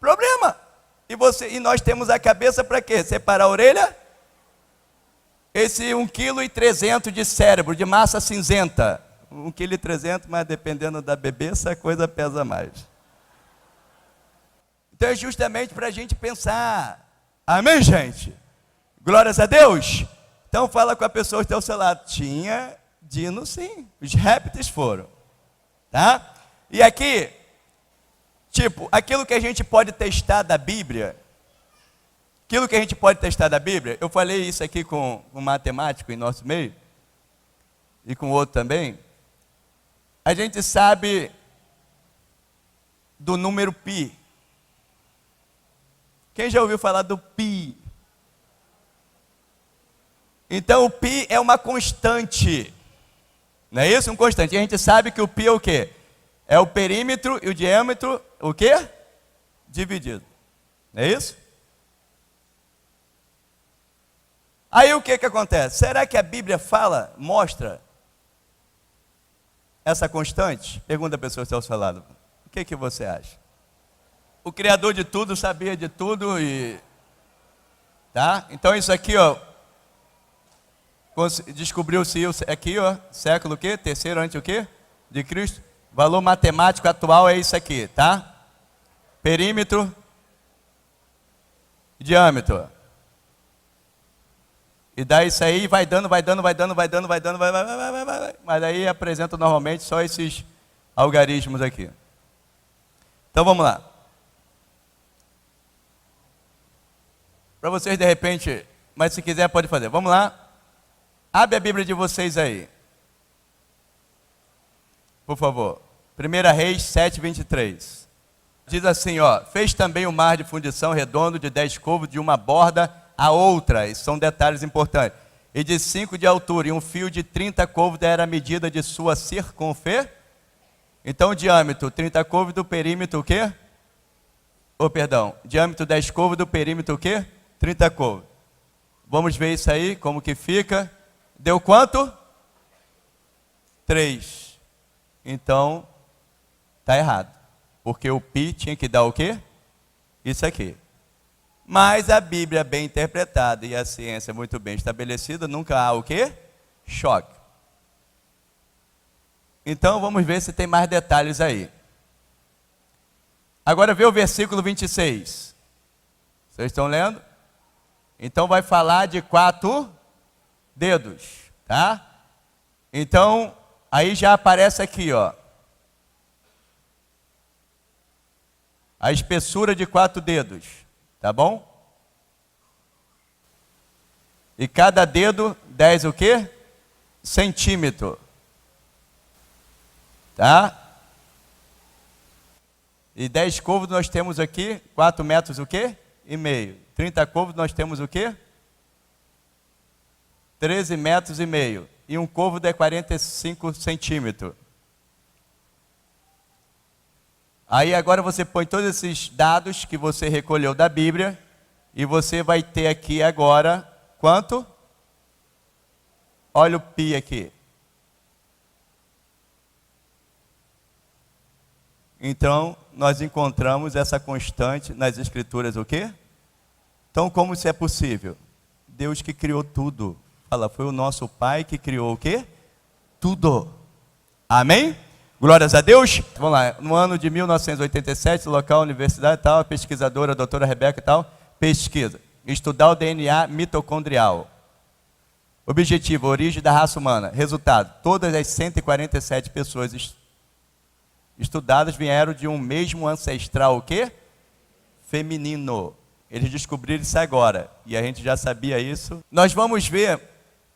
Problema. E nós temos a cabeça para quê? Separar a orelha? Esse 1,3 kg de cérebro, de massa cinzenta. 1,3 kg, mas dependendo da bebeça, a coisa pesa mais. Então é justamente para a gente pensar. Amém, gente? Glórias a Deus. Então fala com a pessoa que está ao seu lado. Tinha dino sim. Os répteis foram. Tá? E aqui, tipo, aquilo que a gente pode testar da Bíblia. Aquilo que a gente pode testar da Bíblia. Eu falei isso aqui com um matemático em nosso meio. E com outro também. A gente sabe do número pi. Quem já ouviu falar do pi? Então o pi é uma constante. Não é isso? Um constante. E a gente sabe que o pi é o quê? É o perímetro e o diâmetro, o quê? Dividido. Não é isso? Aí o que acontece? Será que a Bíblia mostra essa constante? Pergunta a pessoa que está ao seu lado. O que você acha? O Criador de tudo sabia de tudo e... Tá? Então isso aqui, descobriu-se aqui, século o quê? Terceiro antes o quê? De Cristo. Valor matemático atual é isso aqui, tá? Perímetro, diâmetro. E daí isso aí vai dando. Mas aí apresenta normalmente só esses algarismos aqui. Então vamos lá. Para vocês de repente, mas se quiser pode fazer. Vamos lá. Abre a Bíblia de vocês aí. Por favor. 1 Reis 7:23. Diz assim, fez também o mar de fundição redondo de 10 côvados de uma borda a outra. Esses são detalhes importantes. E de 5 de altura, e um fio de 30 côvados era a medida de sua circunferência. Então o diâmetro 30 côvados, do perímetro o quê? Diâmetro 10 côvados, do perímetro o quê? 30 côvados. Vamos ver isso aí, como que fica. Deu quanto? 3. Então, está errado. Porque o pi tinha que dar o quê? Isso aqui. Mas a Bíblia bem interpretada e a ciência muito bem estabelecida, nunca há o quê? Choque. Então, vamos ver se tem mais detalhes aí. Agora vê o versículo 26. Vocês estão lendo? Então vai falar de 4 dedos, tá? Então, aí já aparece aqui, ó. A espessura de 4 dedos, tá bom? E cada dedo, 10 o quê? Centímetro. Tá? E 10 côvados nós temos aqui, 4 metros o quê? E meio. 30 côvados nós temos o quê? 13 metros e meio. E um côvado é 45 centímetros. Aí agora você põe todos esses dados que você recolheu da Bíblia e você vai ter aqui agora quanto? Olha o pi aqui. Então, nós encontramos essa constante nas Escrituras, o quê? Então, como isso é possível? Deus que criou tudo. Fala, foi o nosso Pai que criou o quê? Tudo. Amém? Glórias a Deus. Vamos lá. No ano de 1987, local, universidade e tal, a pesquisadora, a doutora Rebeca e tal, pesquisa. Estudar o DNA mitocondrial. Objetivo, origem da raça humana. Resultado, todas as 147 pessoas estudadas vieram de um mesmo ancestral, o quê? Feminino. Eles descobriram isso agora. E a gente já sabia isso. Nós vamos ver,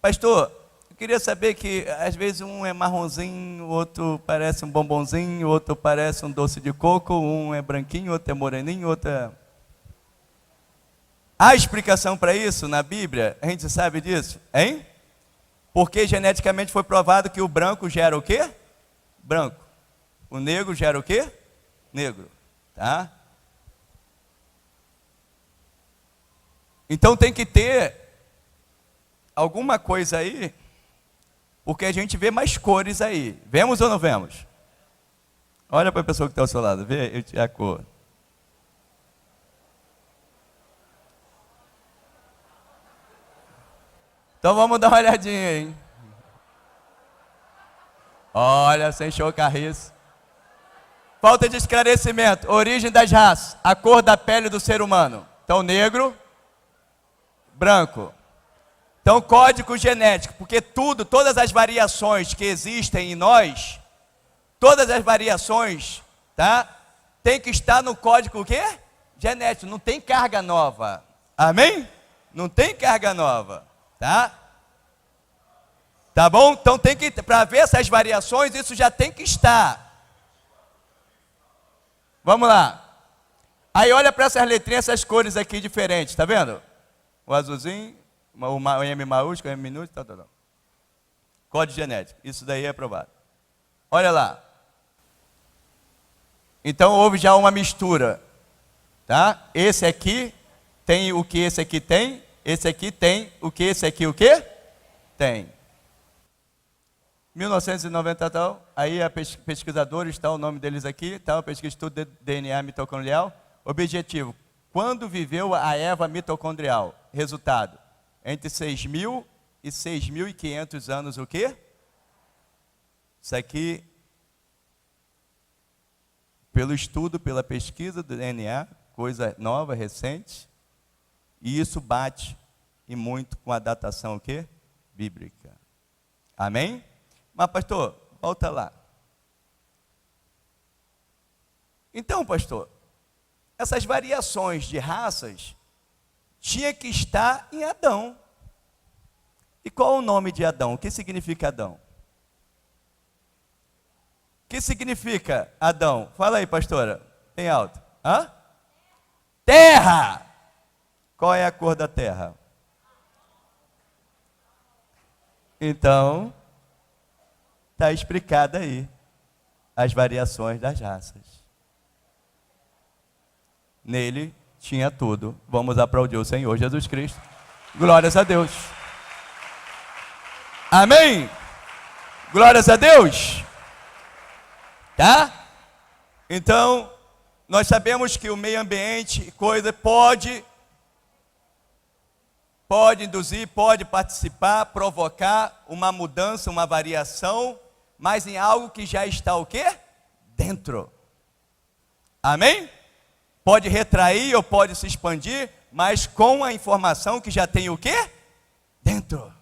pastor, eu queria saber que às vezes um é marronzinho, o outro parece um bombonzinho, o outro parece um doce de coco, um é branquinho, o outro é moreninho, o outro é... Há explicação para isso na Bíblia? A gente sabe disso? Hein? Porque geneticamente foi provado que o branco gera o quê? Branco. O negro gera o quê? Negro. Tá? Então tem que ter alguma coisa aí, porque a gente vê mais cores aí. Vemos ou não vemos? Olha para a pessoa que está ao seu lado, vê a cor. Então vamos dar uma olhadinha, hein? Olha, sem chocarriço. Falta de esclarecimento. Origem das raças. A cor da pele do ser humano. Então, negro, branco. Então, código genético. Porque todas as variações que existem em nós, todas as variações, tá? Tem que estar no código o quê? Genético. Não tem carga nova. Amém? Não tem carga nova. Tá? Tá bom? Então tem que, para ver essas variações, isso já tem que estar. Vamos lá. Aí olha para essas letrinhas, essas cores aqui diferentes, tá vendo? O azulzinho, o M maiúsculo, o M minúsculo, tal. Código genético, isso daí é aprovado. Olha lá. Então houve já uma mistura, tá? Esse aqui tem o que esse aqui tem. Esse aqui tem o que? Esse aqui o quê? Tem. 1990 tal, aí a pesquisadores, está o nome deles aqui, tal, pesquisa estudo de DNA mitocondrial. Objetivo, quando viveu a Eva mitocondrial? Resultado, entre 6.000 e 6.500 anos o quê? Isso aqui, pelo estudo, pela pesquisa do DNA, coisa nova, recente. E isso bate e muito com a datação o quê? Bíblica. Amém? Mas, pastor, volta lá. Então, pastor, essas variações de raças tinha que estar em Adão. E qual o nome de Adão? O que significa Adão? O que significa Adão? Fala aí, pastora. Bem alto. Hã? Terra! Qual é a cor da terra? Então, está explicada aí as variações das raças. Nele tinha tudo. Vamos aplaudir o Senhor Jesus Cristo. Glórias a Deus. Amém? Glórias a Deus. Tá? Então, nós sabemos que o meio ambiente, coisa, pode induzir, pode participar, provocar uma mudança, uma variação, mas em algo que já está o quê? Dentro. Amém? Pode retrair ou pode se expandir, mas com a informação que já tem o quê? Dentro.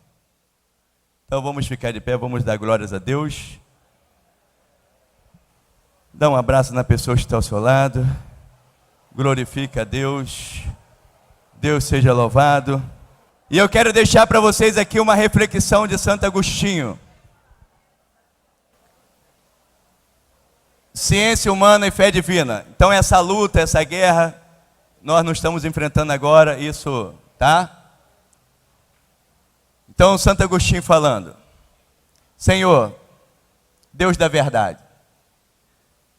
Então vamos ficar de pé, vamos dar glórias a Deus. Dá um abraço na pessoa que está ao seu lado. Glorifica a Deus. Deus seja louvado. E eu quero deixar para vocês aqui uma reflexão de Santo Agostinho. Ciência humana e fé divina. Então essa luta, essa guerra, nós não estamos enfrentando agora, isso, tá? Então Santo Agostinho falando: Senhor, Deus da verdade,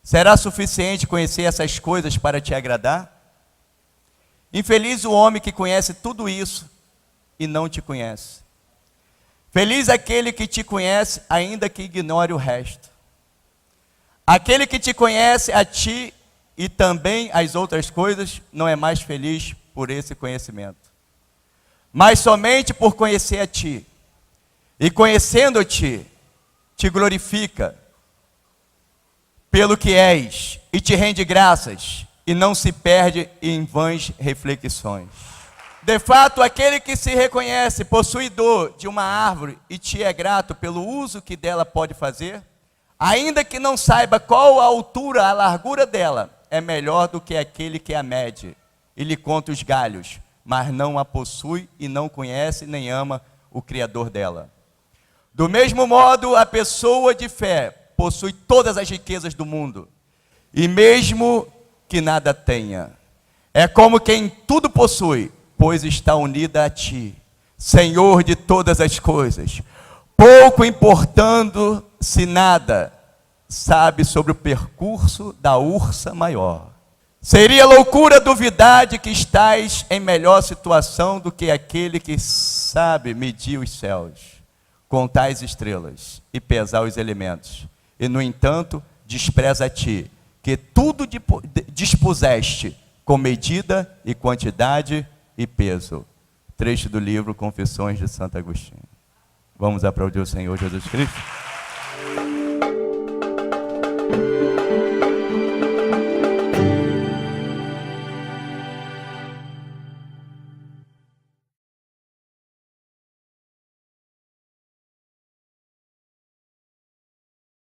será suficiente conhecer essas coisas para te agradar? Infeliz o homem que conhece tudo isso e não te conhece. Feliz aquele que te conhece, ainda que ignore o resto. Aquele que te conhece a ti e também as outras coisas, não é mais feliz por esse conhecimento, mas somente por conhecer a ti. E conhecendo-te, te glorifica pelo que és e te rende graças e não se perde em vãs reflexões. De fato, aquele que se reconhece possuidor de uma árvore e te é grato pelo uso que dela pode fazer, ainda que não saiba qual a altura, a largura dela, é melhor do que aquele que a mede e lhe conta os galhos, mas não a possui e não conhece nem ama o Criador dela. Do mesmo modo, a pessoa de fé possui todas as riquezas do mundo, e mesmo que nada tenha, é como quem tudo possui, pois está unida a ti, Senhor de todas as coisas, pouco importando se nada sabe sobre o percurso da ursa maior. Seria loucura duvidar de que estás em melhor situação do que aquele que sabe medir os céus, contar as estrelas e pesar os elementos. E, no entanto, despreza a ti, que tudo dispuseste com medida e quantidade e peso. Trecho do livro Confissões de Santo Agostinho. Vamos aplaudir o Senhor Jesus Cristo.